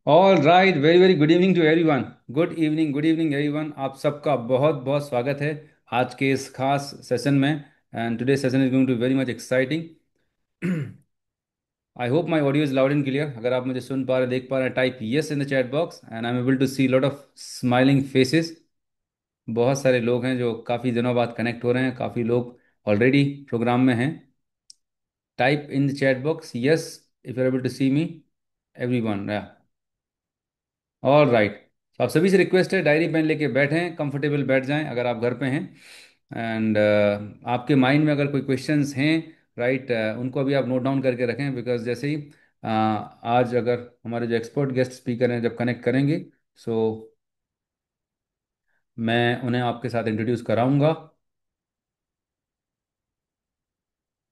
All right, very very good evening to everyone. Good evening everyone. आप सबका बहुत बहुत स्वागत है आज के इस खास सेशन में। And today session is going to very much exciting. I hope my audio is loud and clear. अगर आप मुझे सुन पा रहे, देख पा रहे हैं, type yes in the chat box and I am able to see lot of smiling faces. बहुत सारे लोग हैं जो काफ़ी दिनों बाद कनेक्ट हो रहे हैं, काफ़ी लोग ऑलरेडी प्रोग्राम में हैं। Type in the chat box yes if you are able to see me everyone. All right. तो आप सभी से रिक्वेस्ट है, डायरी पेन लेके बैठें, कंफर्टेबल बैठ जाएं अगर आप घर पे हैं। एंड आपके माइंड में अगर कोई क्वेश्चंस हैं, राइट, उनको अभी आप नोट डाउन करके रखें, बिकॉज जैसे ही आज अगर हमारे जो एक्सपर्ट गेस्ट स्पीकर हैं जब कनेक्ट करेंगे, सो मैं उन्हें आपके साथ इंट्रोड्यूस कराऊंगा।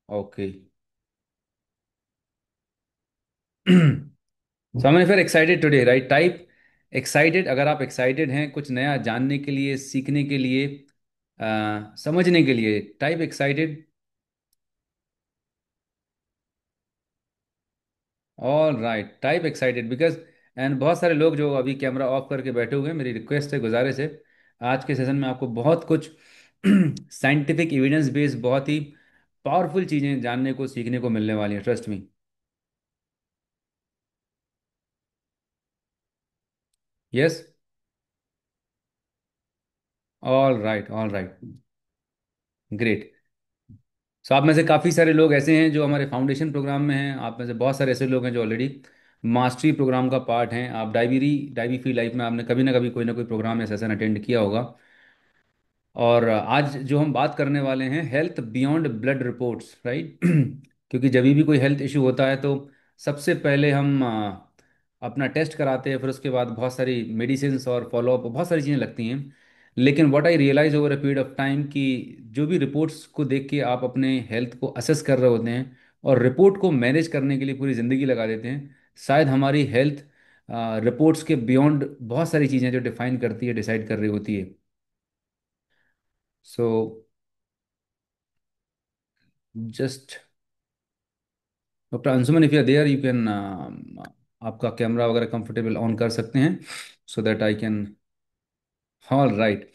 ओके। सो मैंने फिर excited today, right, type excited. अगर आप एक्साइटेड हैं कुछ नया जानने के लिए, सीखने के लिए, समझने के लिए, type excited. All right, type excited because and बहुत सारे लोग जो अभी कैमरा ऑफ करके बैठे हुए हैं, मेरी रिक्वेस्ट है, गुजारिश है, आज के सेशन में आपको बहुत कुछ साइंटिफिक एविडेंस बेस्ड बहुत ही पावरफुल चीज़ें जानने को, सीखने को मिलने वाली हैं, trust me. Yes. All right, all right, great. So आप में से काफ़ी सारे लोग ऐसे हैं जो हमारे फाउंडेशन प्रोग्राम में हैं, आप में से बहुत सारे ऐसे लोग हैं जो ऑलरेडी मास्टरी प्रोग्राम का पार्ट हैं। आप डायबी फ्री लाइफ में आपने कभी ना कोई प्रोग्राम या सेशन अटेंड किया होगा। और आज जो हम बात करने वाले हैं, health beyond blood reports, right. क्योंकि जब भी कोई हेल्थ इशू होता है तो सबसे पहले हम अपना टेस्ट कराते हैं, फिर उसके बाद बहुत सारी मेडिसिन और फॉलोअप, बहुत सारी चीज़ें लगती हैं। लेकिन what I realize over a period of time कि जो भी रिपोर्ट्स को देख के आप अपने हेल्थ को असेस कर रहे होते हैं और रिपोर्ट को मैनेज करने के लिए पूरी ज़िंदगी लगा देते हैं, शायद हमारी हेल्थ रिपोर्ट्स के बियॉन्ड बहुत सारी चीज़ें जो डिफाइन करती है, डिसाइड कर रही होती है। So just doctor Anshuman, if you are there you can, आपका कैमरा वगैरह कंफर्टेबल ऑन कर सकते हैं so that I can. All right.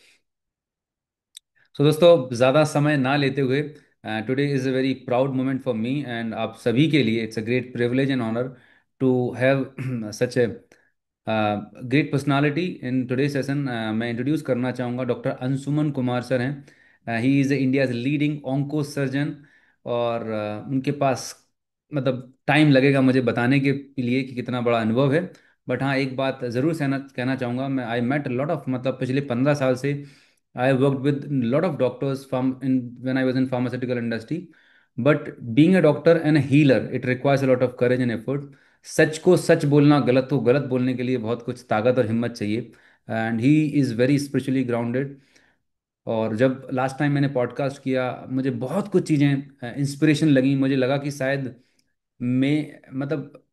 So दोस्तों, ज़्यादा समय ना लेते हुए, today is a very proud moment for me and आप सभी के लिए it's a great privilege and honour to have such a great personality in today session. मैं इंट्रोड्यूस करना चाहूँगा, डॉक्टर अंशुमन कुमार सर हैं। He is India's leading onco surgeon. और उनके पास मतलब टाइम लगेगा मुझे बताने के लिए कि कितना बड़ा अनुभव है। बट हाँ, एक बात ज़रूर कहना कहना चाहूँगा, मैं आई मेट लॉट ऑफ, मतलब पिछले 15 साल से I worked with a lot of doctors from in when I was in pharmaceutical industry. But being a doctor and a healer, it requires a lot of courage and effort. सच को सच बोलना, गलत को गलत बोलने के लिए बहुत कुछ ताकत और हिम्मत चाहिए। And he is very spiritually grounded. और जब लास्ट टाइम मैंने पॉडकास्ट किया, मुझे बहुत कुछ चीज़ें इंस्पिरेशन लगी। मुझे लगा कि शायद मैं मतलब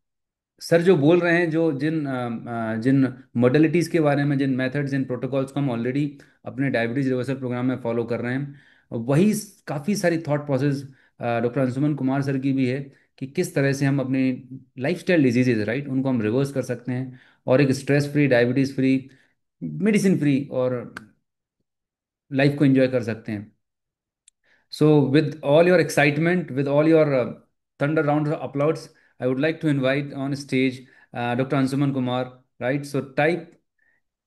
सर जो बोल रहे हैं, जो जिन मोडलिटीज़ के बारे में, जिन मेथड्स, जिन प्रोटोकॉल्स को हम ऑलरेडी अपने डायबिटीज़ रिवर्सल प्रोग्राम में फॉलो कर रहे हैं, वही काफ़ी सारी thought process doctor Anshuman Kumar sir की भी है कि किस तरह से हम अपने लाइफस्टाइल डिजीजेज, राइट, उनको हम रिवर्स कर सकते हैं और एक stress free, diabetes free, medicine free और लाइफ को एंजॉय कर सकते हैं। So, with all your excitement, with all your thunder round of applause, I would like to invite on stage Dr. Ansuman Kumar. Right? So, type.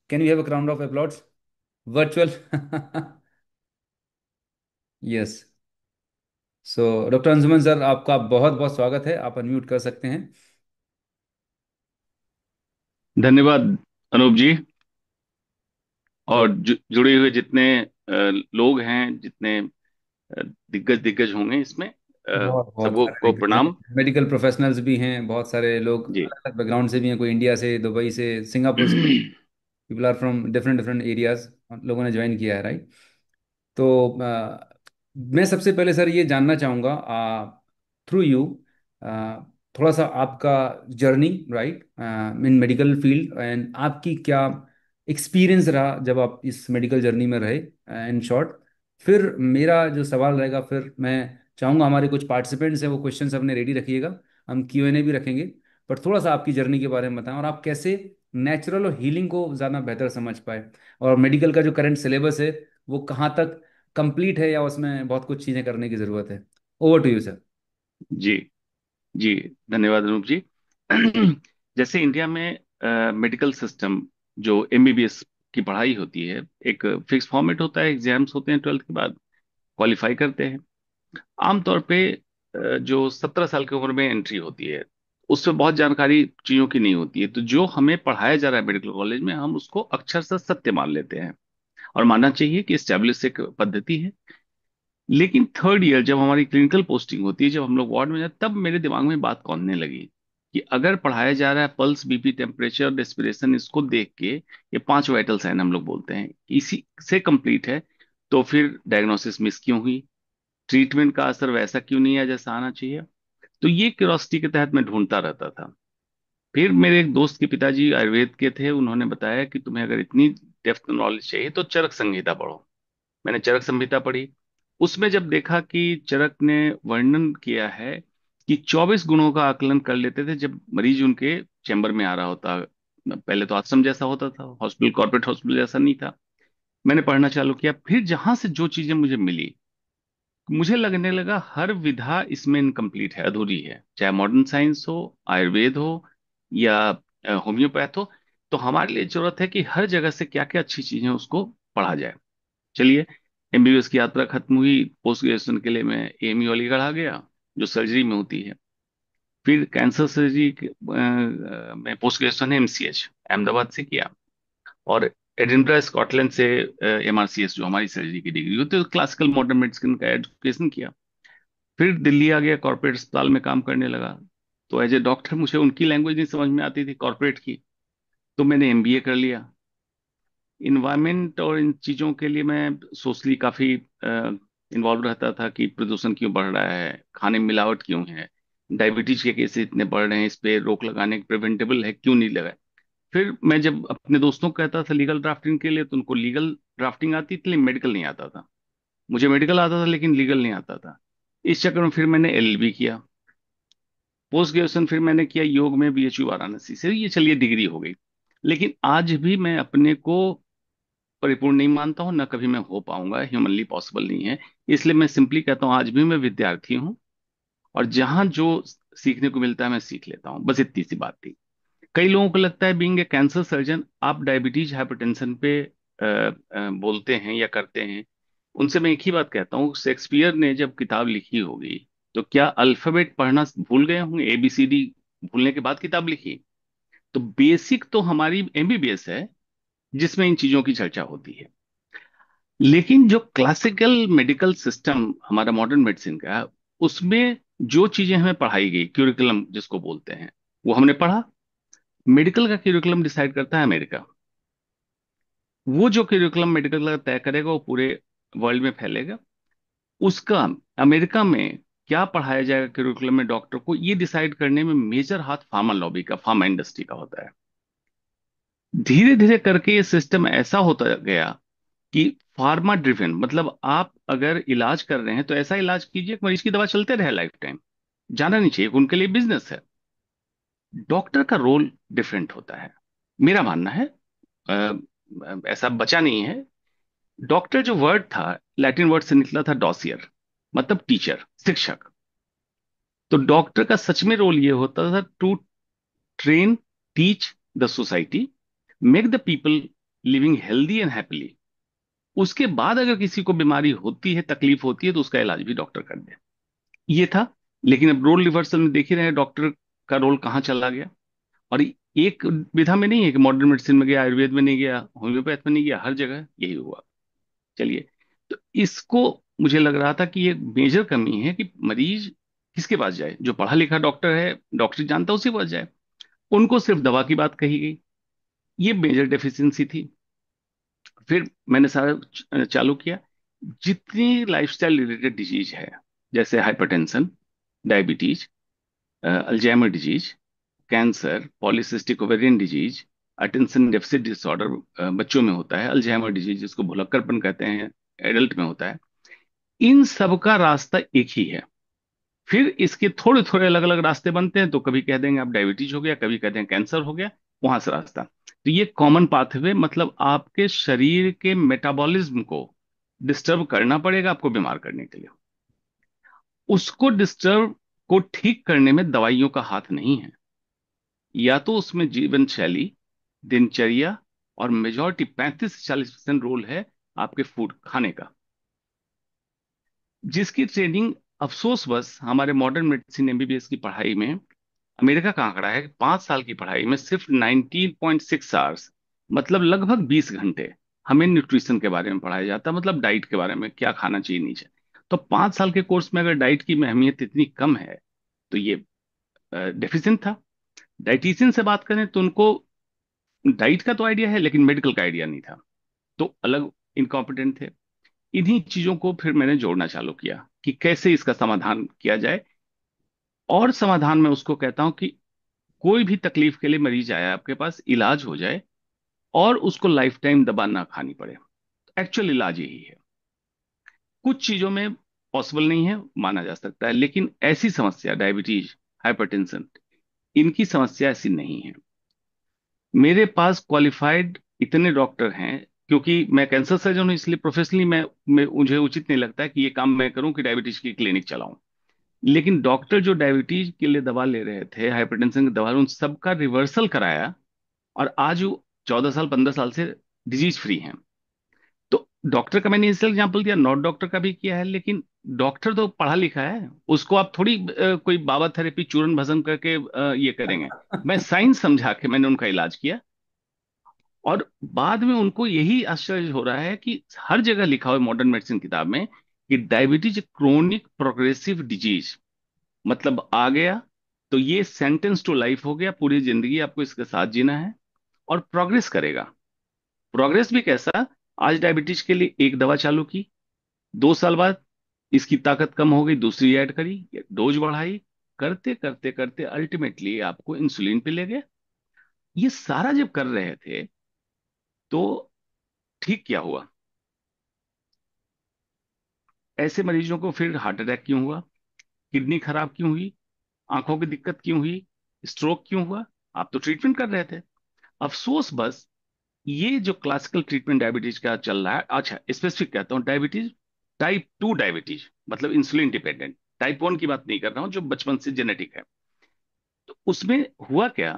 Can we have a round of applause? Virtual. Yes. So, doctor Anshuman sir, आपका बहुत बहुत स्वागत है। आप unmute कर सकते हैं। धन्यवाद अनूप जी। तो और जुड़े हुए जितने लोग हैं, जितने दिग्गज दिग्गज होंगे इसमें, बहुत बहुत सबको सारे को प्रणाम। मेडिकल प्रोफेशनल्स भी हैं, बहुत सारे लोग जी। अलग अलग बैकग्राउंड से भी हैं, कोई इंडिया से, दुबई से, सिंगापुर से। People are from different different areas. लोगों ने ज्वाइन किया है, राइट। तो मैं सबसे पहले सर ये जानना चाहूँगा थ्रू यू, थोड़ा सा आपका journey, right, in medical field, and आपकी क्या एक्सपीरियंस रहा जब आप इस मेडिकल जर्नी में रहे, इन शॉर्ट। फिर मेरा जो सवाल रहेगा, फिर मैं चाहूँगा हमारे कुछ पार्टिसिपेंट्स हैं वो क्वेश्चंस अपने रेडी रखिएगा, हम Q&A भी रखेंगे। बट थोड़ा सा आपकी जर्नी के बारे में बताएं, और आप कैसे नेचुरल और हीलिंग को ज़्यादा बेहतर समझ पाए, और मेडिकल का जो करंट सिलेबस है वो कहाँ तक कंप्लीट है, या उसमें बहुत कुछ चीज़ें करने की ज़रूरत है। Over to you sir. जी जी, धन्यवाद अनूप जी। जैसे इंडिया में मेडिकल सिस्टम, जो एमबीबीएस की पढ़ाई होती है, एक फिक्स फॉर्मेट होता है, एग्जाम्स होते हैं 12th के बाद, क्वालिफाई करते हैं। आमतौर पे जो 17 साल की उम्र में एंट्री होती है, उससे बहुत जानकारी चीजों की नहीं होती है, तो जो हमें पढ़ाया जा रहा है मेडिकल कॉलेज में, हम उसको अक्षरशः सत्य मान लेते हैं और मानना चाहिए कि स्टैब्लिश एक पद्धति है। लेकिन थर्ड ईयर जब हमारी क्लिनिकल पोस्टिंग होती है, जब हम लोग वार्ड में जाते, तब मेरे दिमाग में बात कौनने लगी कि अगर पढ़ाया जा रहा है पल्स, बीपी, टेम्परेचर, रेस्पिरेशन, इसको देख के, ये 5 वाइटल साइन हम लोग बोलते हैं, इसी से कंप्लीट है, तो फिर डायग्नोसिस मिस क्यों हुई, ट्रीटमेंट का असर वैसा क्यों नहीं है जैसा आना चाहिए। तो ये क्यूरोसिटी के तहत मैं ढूंढता रहता था। फिर मेरे एक दोस्त के पिताजी आयुर्वेद के थे, उन्होंने बताया कि तुम्हें अगर इतनी डेप्थ नॉलेज चाहिए तो चरक संहिता पढ़ो। मैंने चरक संहिता पढ़ी। उसमें जब देखा कि चरक ने वर्णन किया है कि 24 गुणों का आकलन कर लेते थे जब मरीज उनके चैम्बर में आ रहा होता। पहले तो आश्रम जैसा होता था, हॉस्पिटल, कॉर्पोरेट हॉस्पिटल जैसा नहीं था। मैंने पढ़ना चालू किया, फिर जहां से जो चीजें मुझे मिली, मुझे लगने लगा हर विधा इसमें इनकम्प्लीट है, अधूरी है, चाहे मॉडर्न साइंस हो, आयुर्वेद हो, या होम्योपैथ हो। तो हमारे लिए जरूरत है कि हर जगह से क्या क्या अच्छी चीजें उसको पढ़ा जाए। चलिए, एमबीबीएस की यात्रा खत्म हुई, पोस्ट ग्रेजुएशन के लिए मैं एएमयू अलीगढ़ आ गया, जो सर्जरी में होती है। फिर कैंसर सर्जरी में पोस्ट ग्रेजुएशन एमसीएच अहमदाबाद से किया, और एडिनबरा स्कॉटलैंड से एमआरसीएस, जो हमारी सर्जरी की डिग्री होती है, क्लासिकल मॉडर्न मेडिसिन का एजुकेशन किया। फिर दिल्ली आ गया, कॉर्पोरेट अस्पताल में काम करने लगा। तो एज ए डॉक्टर मुझे उनकी लैंग्वेज नहीं समझ में आती थी, कॉर्पोरेट की। तो मैंने एमबीए कर लिया। इन्वायरमेंट और इन चीज़ों के लिए मैं सोशली काफ़ी इन्वॉल्व रहता था कि प्रदूषण क्यों बढ़ रहा है, खाने में मिलावट क्यों है, डायबिटीज के केसेस इतने बढ़ रहे हैं, इस पे रोक लगाने प्रिवेंटेबल है, क्यों नहीं लगा। फिर मैं जब अपने दोस्तों को कहता था लीगल ड्राफ्टिंग के लिए, तो उनको लीगल ड्राफ्टिंग आती थी लेकिन मेडिकल नहीं आता था। मुझे मेडिकल आता था लेकिन लीगल नहीं आता था। इस चक्कर में फिर मैंने एलएलबी किया। पोस्ट ग्रेजुएशन फिर मैंने किया योग में, बीएचयू वाराणसी से, ये चलिए डिग्री हो गई। लेकिन आज भी मैं अपने को परिपूर्ण नहीं मानता हूं, ना कभी मैं हो पाऊंगा, ह्यूमनली पॉसिबल नहीं है। इसलिए मैं सिंपली कहता हूं आज भी मैं विद्यार्थी हूं, और जहां जो सीखने को मिलता है मैं सीख लेता हूं। बस इतनी सी बात थी। कई लोगों को लगता है बीइंग ए कैंसर सर्जन आप डायबिटीज, हाइपरटेंशन पे बोलते हैं या करते हैं। उनसे मैं एक ही बात कहता हूँ, शेक्सपियर ने जब किताब लिखी होगी, तो क्या अल्फाबेट पढ़ना भूल गए होंगे, एबीसीडी भूलने के बाद किताब लिखी? तो बेसिक तो हमारी एमबीबीएस है, जिसमें इन चीजों की चर्चा होती है। लेकिन जो क्लासिकल मेडिकल सिस्टम हमारा मॉडर्न मेडिसिन का है, उसमें जो चीजें हमें पढ़ाई गई, क्यूरिकुलम जिसको बोलते हैं, वो हमने पढ़ा। मेडिकल का क्यूरिकुलम डिसाइड करता है अमेरिका। वो जो क्यूरिकुलम मेडिकल का तय करेगा वो पूरे वर्ल्ड में फैलेगा। उसका अमेरिका में क्या पढ़ाया जाएगा क्यूरिकुलम में डॉक्टर को, ये डिसाइड करने में मेजर हाथ फार्मा लॉबी का, फार्मा इंडस्ट्री का होता है। धीरे धीरे करके ये सिस्टम ऐसा होता गया कि फार्मा ड्रिवन, मतलब आप अगर इलाज कर रहे हैं तो ऐसा इलाज कीजिए कि मरीज की दवा चलते रहे लाइफ टाइम, जाना नहीं चाहिए, उनके लिए बिजनेस है। डॉक्टर का रोल डिफरेंट होता है, मेरा मानना है। ऐसा बचा नहीं है। डॉक्टर जो वर्ड था, लैटिन वर्ड से निकला था डॉसियर, मतलब टीचर, शिक्षक। तो डॉक्टर का सच में रोल ये होता था to train, teach the society, make the people living healthy and happily. उसके बाद अगर किसी को बीमारी होती है, तकलीफ होती है, तो उसका इलाज भी डॉक्टर कर दे, ये था। लेकिन अब रोल रिवर्सल में देख ही रहे हैं डॉक्टर का रोल कहाँ चला गया। और एक विधा में नहीं है कि मॉडर्न मेडिसिन में गया, आयुर्वेद में नहीं गया, होम्योपैथ में नहीं गया, हर जगह यही हुआ। चलिए, तो इसको मुझे लग रहा था कि ये मेजर कमी है कि मरीज किसके पास जाए, जो पढ़ा लिखा डॉक्टर है, डॉक्टर जानता है, उसी के पास जाए। उनको सिर्फ दवा की बात कही गई, ये मेजर डेफिशिएंसी थी। फिर मैंने सारा चालू किया। जितनी लाइफस्टाइल रिलेटेड डिजीज है, जैसे hypertension, diabetes, Alzheimer disease, cancer, polycystic ovarian disease, attention deficit disorder बच्चों में होता है, अल्जाइमर डिजीज जिसको भुलक्कड़पन कहते हैं एडल्ट में होता है, इन सब का रास्ता एक ही है, फिर इसके थोड़े थोड़े अलग अलग रास्ते बनते हैं, तो कभी कह देंगे आप डायबिटीज हो गया, कभी कहते हैं कैंसर हो गया, वहां से रास्ता। तो ये कॉमन पाथवे, मतलब आपके शरीर के मेटाबॉलिज्म को डिस्टर्ब करना पड़ेगा आपको बीमार करने के लिए। उसको डिस्टर्ब को ठीक करने में दवाइयों का हाथ नहीं है, या तो उसमें जीवन शैली, दिनचर्या, और मेजॉरिटी 35 से 40% रोल है आपके फूड खाने का, जिसकी ट्रेनिंग, अफसोस बस हमारे मॉडर्न मेडिसिन एमबीबीएस की पढ़ाई में, अमेरिका का आंकड़ा है कि 5 साल की पढ़ाई में सिर्फ 19.6 आवर्स, मतलब लगभग 20 घंटे, हमें न्यूट्रिशन के बारे में पढ़ाया जाता है, मतलब डाइट के बारे में क्या खाना चाहिए नहीं चाहिए। तो 5 साल के कोर्स में अगर डाइट की अहमियत इतनी कम है, तो ये डेफिशिएंट था। डाइटिशियन से बात करें तो उनको डाइट का तो आइडिया है, लेकिन मेडिकल का आइडिया नहीं था, तो अलग इनकॉम्पिटेंट थे। इन्हीं चीजों को फिर मैंने जोड़ना चालू किया कि कैसे इसका समाधान किया जाए। और समाधान में उसको कहता हूं कि कोई भी तकलीफ के लिए मरीज आया आपके पास, इलाज हो जाए और उसको लाइफ टाइम दवा ना खानी पड़े। एक्चुअल इलाज यही है। कुछ चीजों में पॉसिबल नहीं है, माना जा सकता है, लेकिन ऐसी समस्या, डायबिटीज, हाइपरटेंशन, इनकी समस्या ऐसी नहीं है। मेरे पास क्वालिफाइड इतने डॉक्टर हैं, क्योंकि मैं कैंसर सर्जन हूं, इसलिए प्रोफेशनली मैं मुझे उचित नहीं लगता है कि ये काम मैं करूं कि डायबिटीज की क्लिनिक चलाऊं। लेकिन डॉक्टर जो डायबिटीज के लिए दवा ले रहे थे, हाइपरटेंशन की दवा, उन सबका रिवर्सल कराया, और आज वो 14 साल 15 साल से डिजीज फ्री हैं। तो डॉक्टर का मैंने इनिशियल एग्जांपल दिया, नॉट डॉक्टर का भी किया है, लेकिन डॉक्टर तो पढ़ा लिखा है, उसको आप थोड़ी कोई बाबा थेरेपी चूरन भस्म करके ये करेंगे। मैं साइंस समझा के मैंने उनका इलाज किया, और बाद में उनको यही आश्चर्य हो रहा है कि हर जगह लिखा हुआ है मॉडर्न मेडिसिन किताब में कि डायबिटीज क्रोनिक प्रोग्रेसिव डिजीज, मतलब आ गया तो ये सेंटेंस टू लाइफ हो गया, पूरी जिंदगी आपको इसके साथ जीना है, और प्रोग्रेस करेगा। प्रोग्रेस भी कैसा, आज डायबिटीज के लिए एक दवा चालू की, 2 साल बाद इसकी ताकत कम हो गई, दूसरी ऐड करी, डोज बढ़ाई, करते करते करते अल्टीमेटली आपको इंसुलिन पे ले गए। ये सारा जब कर रहे थे, तो ठीक क्या हुआ? ऐसे मरीजों को फिर हार्ट अटैक क्यों हुआ, किडनी खराब क्यों हुई, आंखों की दिक्कत क्यों हुई, स्ट्रोक क्यों हुआ? आप तो ट्रीटमेंट कर रहे थे। अफसोस बस, ये जो क्लासिकल ट्रीटमेंट डायबिटीज का चल रहा है, अच्छा स्पेसिफिक कहता हूँ, डायबिटीज टाइप 2 डायबिटीज, मतलब इंसुलिन डिपेंडेंट, टाइप 1 की बात नहीं कर रहा हूँ जो बचपन से जेनेटिक है। तो उसमें हुआ क्या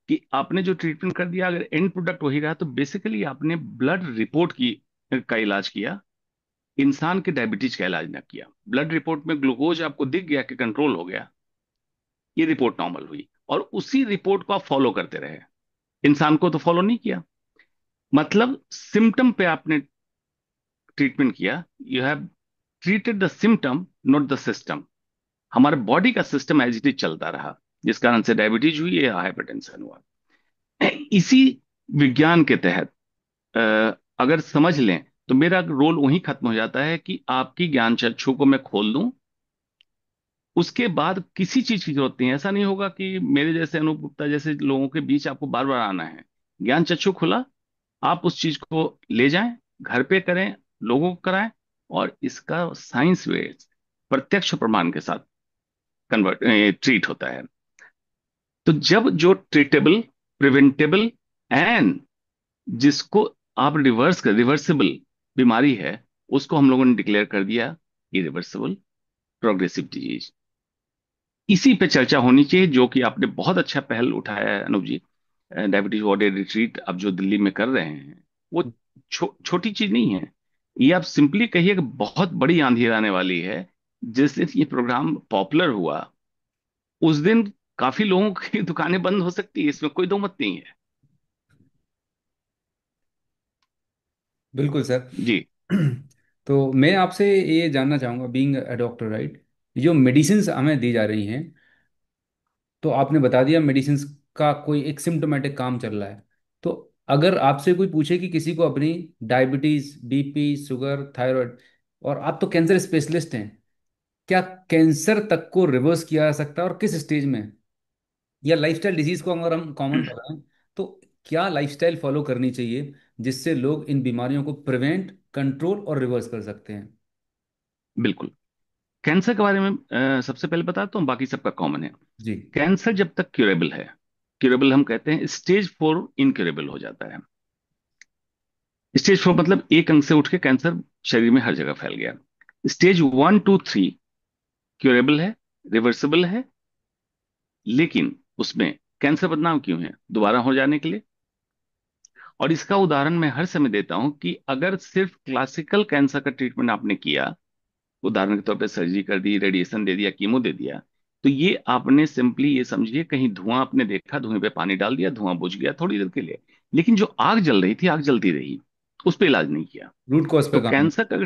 कि आपने जो ट्रीटमेंट कर दिया, अगर एंड प्रोडक्ट वही रहा, तो बेसिकली आपने ब्लड रिपोर्ट की का इलाज किया, इंसान के डायबिटीज का इलाज ना किया। ब्लड रिपोर्ट में ग्लूकोज आपको दिख गया कि कंट्रोल हो गया, ये रिपोर्ट नॉर्मल हुई, और उसी रिपोर्ट को आप फॉलो करते रहे, इंसान को तो फॉलो नहीं किया। मतलब सिम्टम पे आपने ट्रीटमेंट किया, you have treated the symptom not the system. हमारे बॉडी का सिस्टम एज इट इज चलता रहा, जिस कारण से डायबिटीज हुई या हाइपरटेंशन हुआ। इसी विज्ञान के तहत अगर समझ लें, तो मेरा रोल वहीं खत्म हो जाता है कि आपकी ज्ञान चक्षु को मैं खोल दूं। उसके बाद किसी चीज की जरूरत नहीं है, ऐसा नहीं होगा कि मेरे जैसे अनूप गुप्ता जैसे लोगों के बीच आपको बार बार आना है। ज्ञान चक्षु खुला, आप उस चीज को ले जाएं, घर पे करें, लोगों को कराएं, और इसका साइंस बेस्ड प्रत्यक्ष प्रमाण के साथ कन्वर्ट ट्रीट होता है। तो जब जो ट्रीटेबल, प्रिवेंटेबल, एंड जिसको आप रिवर्सिबल बीमारी है, उसको हम लोगों ने डिक्लेयर कर दिया इरिवर्सिबल प्रोग्रेसिव डिजीज। इसी पे चर्चा होनी चाहिए, जो कि आपने बहुत अच्छा पहल उठाया है अनुप जी। डायबिटीज वार्ड रिट्रीट अब जो दिल्ली में कर रहे हैं, वो छोटी चीज नहीं है। ये आप सिंपली कहिए कि बहुत बड़ी आंधी आने वाली है। जिस दिन ये प्रोग्राम पॉपुलर हुआ, उस दिन काफी लोगों की दुकानें बंद हो सकती है, इसमें कोई दो मत नहीं है। बिल्कुल सर। जी। तो मैं आपसे ये जानना चाहूँगा, बीइंग अ डॉक्टर, राइट, जो मेडिसिन्स हमें दी जा रही हैं, तो आपने बता दिया मेडिसिन्स का कोई एक सिम्टोमेटिक काम चल रहा है। तो अगर आपसे कोई पूछे कि किसी को अपनी डायबिटीज, बीपी, शुगर, थायराइड, और आप तो कैंसर स्पेशलिस्ट हैं, क्या कैंसर तक को रिवर्स किया जा सकता है, और किस स्टेज में? या लाइफस्टाइल डिजीज को अगर हम कॉमन पकड़ें, तो क्या लाइफस्टाइल फॉलो करनी चाहिए जिससे लोग इन बीमारियों को प्रिवेंट, कंट्रोल और रिवर्स कर सकते हैं? बिल्कुल। कैंसर के बारे में सबसे पहले बताता हूँ, बाकी सबका कॉमन है। जी। कैंसर जब तक क्यूरेबल है, क्यूरेबल हम कहते हैं, स्टेज 4 इनक्यूरेबल हो जाता है। स्टेज 4 मतलब एक अंग से उठ के कैंसर शरीर में हर जगह फैल गया। स्टेज 1 2 3 क्यूरेबल है, रिवर्सिबल है, लेकिन उसमें कैंसर बदनाम क्यों है? दोबारा हो जाने के लिए। और इसका उदाहरण मैं हर समय देता हूं कि अगर सिर्फ क्लासिकल कैंसर का ट्रीटमेंट आपने किया, उदाहरण के तौर पे सर्जरी कर दी, रेडिएशन दे दिया, कीमो दे दिया, तो ये आपने सिंपली ये समझिए, कहीं धुआं आपने देखा, धुएं पे पानी डाल दिया, धुआं बुझ गया थोड़ी देर के लिए, लेकिन जो आग जल रही थी, आग जलती रही, उस पर इलाज नहीं किया। रूट कॉज तो पे काम। कैंसर का,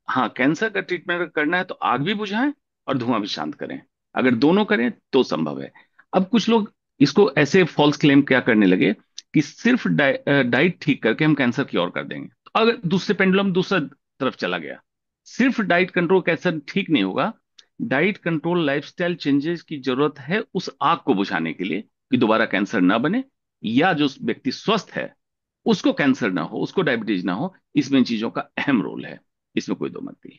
हाँ, कैंसर का ट्रीटमेंट अगर करना है तो आग भी बुझाएं और धुआं भी शांत करें। अगर दोनों करें तो संभव है। अब कुछ लोग इसको ऐसे फॉल्स क्लेम क्या करने लगे कि सिर्फ डाइट ठीक करके हम कैंसर क्योर कर देंगे। तो अगर दूसरे पेंडुलम दूसरा तरफ चला गया, सिर्फ डाइट कंट्रोल कैंसर ठीक नहीं होगा। डाइट कंट्रोल, लाइफस्टाइल चेंजेस की जरूरत है उस आग को बुझाने के लिए, कि दोबारा कैंसर ना बने, या जो व्यक्ति स्वस्थ है उसको कैंसर ना हो, उसको डायबिटीज ना हो। इसमें इन चीजों का अहम रोल है, इसमें कोई दो मत नहीं।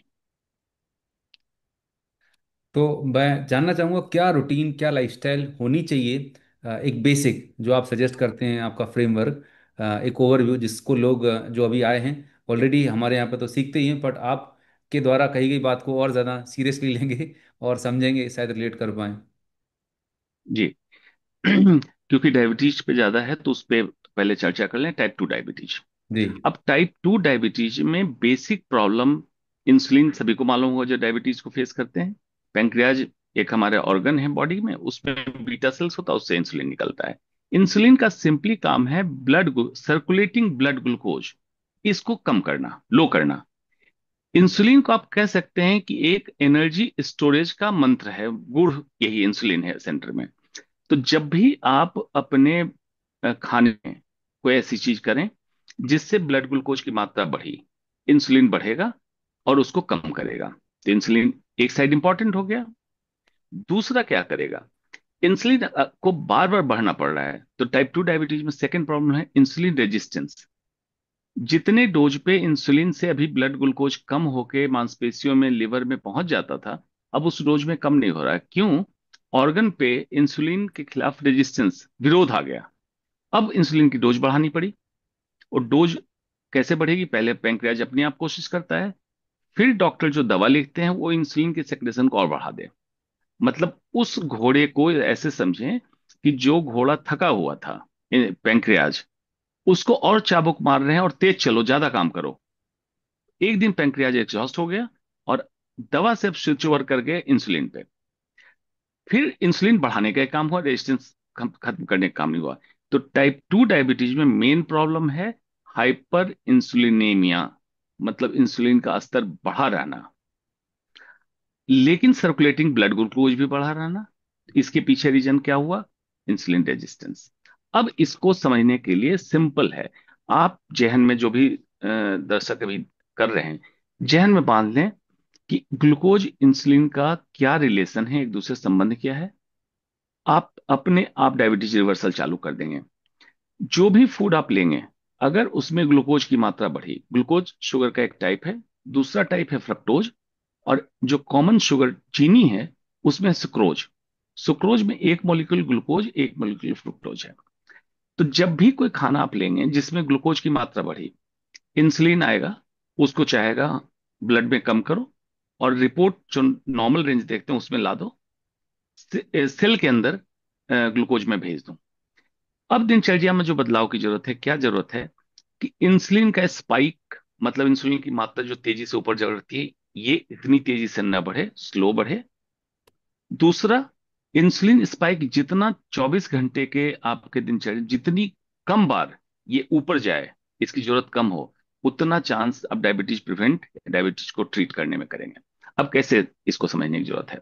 तो मैं जानना चाहूँगा क्या रूटीन, क्या लाइफस्टाइल होनी चाहिए, एक बेसिक जो आप सजेस्ट करते हैं, आपका फ्रेमवर्क, एक ओवरव्यू जिसको लोग जो अभी आए हैं ऑलरेडी हमारे यहाँ पे तो सीखते ही हैं, बट आप के द्वारा कही गई बात को और ज़्यादा सीरियसली लेंगे और समझेंगे, शायद रिलेट कर पाएँ। जी। क्योंकि डायबिटीज पे ज्यादा है तो उस पे पहले चर्चा कर लें। Type 2 diabetes. जी। अब टाइप 2 डायबिटीज में बेसिक प्रॉब्लम, इंसुलिन सभी को मालूम होगा जो डायबिटीज को फेस करते हैं। पैंक्रियाज एक हमारे ऑर्गन है बॉडी में, उसमें बीटा सेल्स होता है, उससे इंसुलिन निकलता है। इंसुलिन का सिंपली काम है ब्लड, सर्कुलेटिंग ब्लड ग्लूकोज, इसको कम करना, लो करना। इंसुलिन को आप कह सकते हैं कि एक एनर्जी स्टोरेज का मंत्र है, गुड़ यही इंसुलिन है सेंटर में। तो जब भी आप अपने खाने में कोई ऐसी चीज करें जिससे ब्लड ग्लूकोज की मात्रा बढ़ी, इंसुलिन बढ़ेगा और उसको कम करेगा। तो इंसुलिन एक साइड इंपॉर्टेंट हो गया। दूसरा क्या करेगा, इंसुलिन को बार बार बढ़ना पड़ रहा है, तो टाइप 2 डायबिटीज में सेकंड प्रॉब्लम है इंसुलिन रेजिस्टेंस। जितने डोज पे इंसुलिन से अभी ब्लड ग्लूकोज कम होके मांसपेशियों में, लिवर में पहुंच जाता था, अब उस डोज में कम नहीं हो रहा है। क्यों? ऑर्गन पे इंसुलिन के खिलाफ रेजिस्टेंस, विरोध आ गया। अब इंसुलिन की डोज बढ़ानी पड़ी। और डोज कैसे बढ़ेगी? पहले पैंक्रियाज अपने आप कोशिश करता है, फिर डॉक्टर जो दवा लिखते हैं वो इंसुलिन के सेक्रेशन को और बढ़ा दे। मतलब उस घोड़े को ऐसे समझें कि जो घोड़ा थका हुआ था, पैंक्रियाज, उसको और चाबुक मार रहे हैं और तेज चलो, ज्यादा काम करो। एक दिन पैंक्रियाज एग्जॉस्ट हो गया और दवा से स्विच ओवर कर गए इंसुलिन पे। फिर इंसुलिन बढ़ाने का एक काम हुआ, रेजिस्टेंस खत्म करने का काम नहीं हुआ। तो टाइप 2 डायबिटीज में मेन प्रॉब्लम है हाइपर इंसुलिनेमिया, मतलब इंसुलिन का स्तर बढ़ा रहना, लेकिन सर्कुलेटिंग ब्लड ग्लूकोज भी बढ़ा रहना। इसके पीछे रीजन क्या हुआ? Insulin resistance. अब इसको समझने के लिए सिंपल है, आप जहन में जो भी दर्शक अभी कर रहे हैं, जहन में बांध लें कि ग्लूकोज इंसुलिन का क्या रिलेशन है, एक दूसरे से संबंध क्या है। आप अपने आप डायबिटीज रिवर्सल चालू कर देंगे। जो भी फूड आप लेंगे, अगर उसमें ग्लूकोज की मात्रा बढ़ी, ग्लूकोज शुगर का एक टाइप है, दूसरा टाइप है फ्रक्टोज, और जो कॉमन शुगर चीनी है उसमें सुक्रोज। सुक्रोज में एक मॉलिक्यूल ग्लूकोज, एक मॉलिक्यूल फ्रुक्टोज है। तो जब भी कोई खाना आप लेंगे जिसमें ग्लूकोज की मात्रा बढ़ी, इंसुलिन आएगा, उसको चाहेगा ब्लड में कम करो, और रिपोर्ट जो नॉर्मल रेंज देखते हैं उसमें ला दो, सेल के अंदर ग्लूकोज में भेज दो। अब दिनचर्या में जो बदलाव की जरूरत है, क्या जरूरत है कि इंसुलिन का स्पाइक, मतलब इंसुलिन की मात्रा जो तेजी से ऊपर बढ़ती है, ये इतनी तेजी से न बढ़े, स्लो बढ़े। दूसरा, इंसुलिन स्पाइक जितना 24 घंटे के आपके दिनचर्या, जितनी कम बार ये ऊपर जाए, इसकी जरूरत कम हो, उतना चांस अब डायबिटीज प्रिवेंट, डायबिटीज को ट्रीट करने में करेंगे। अब कैसे, इसको समझने की जरूरत है।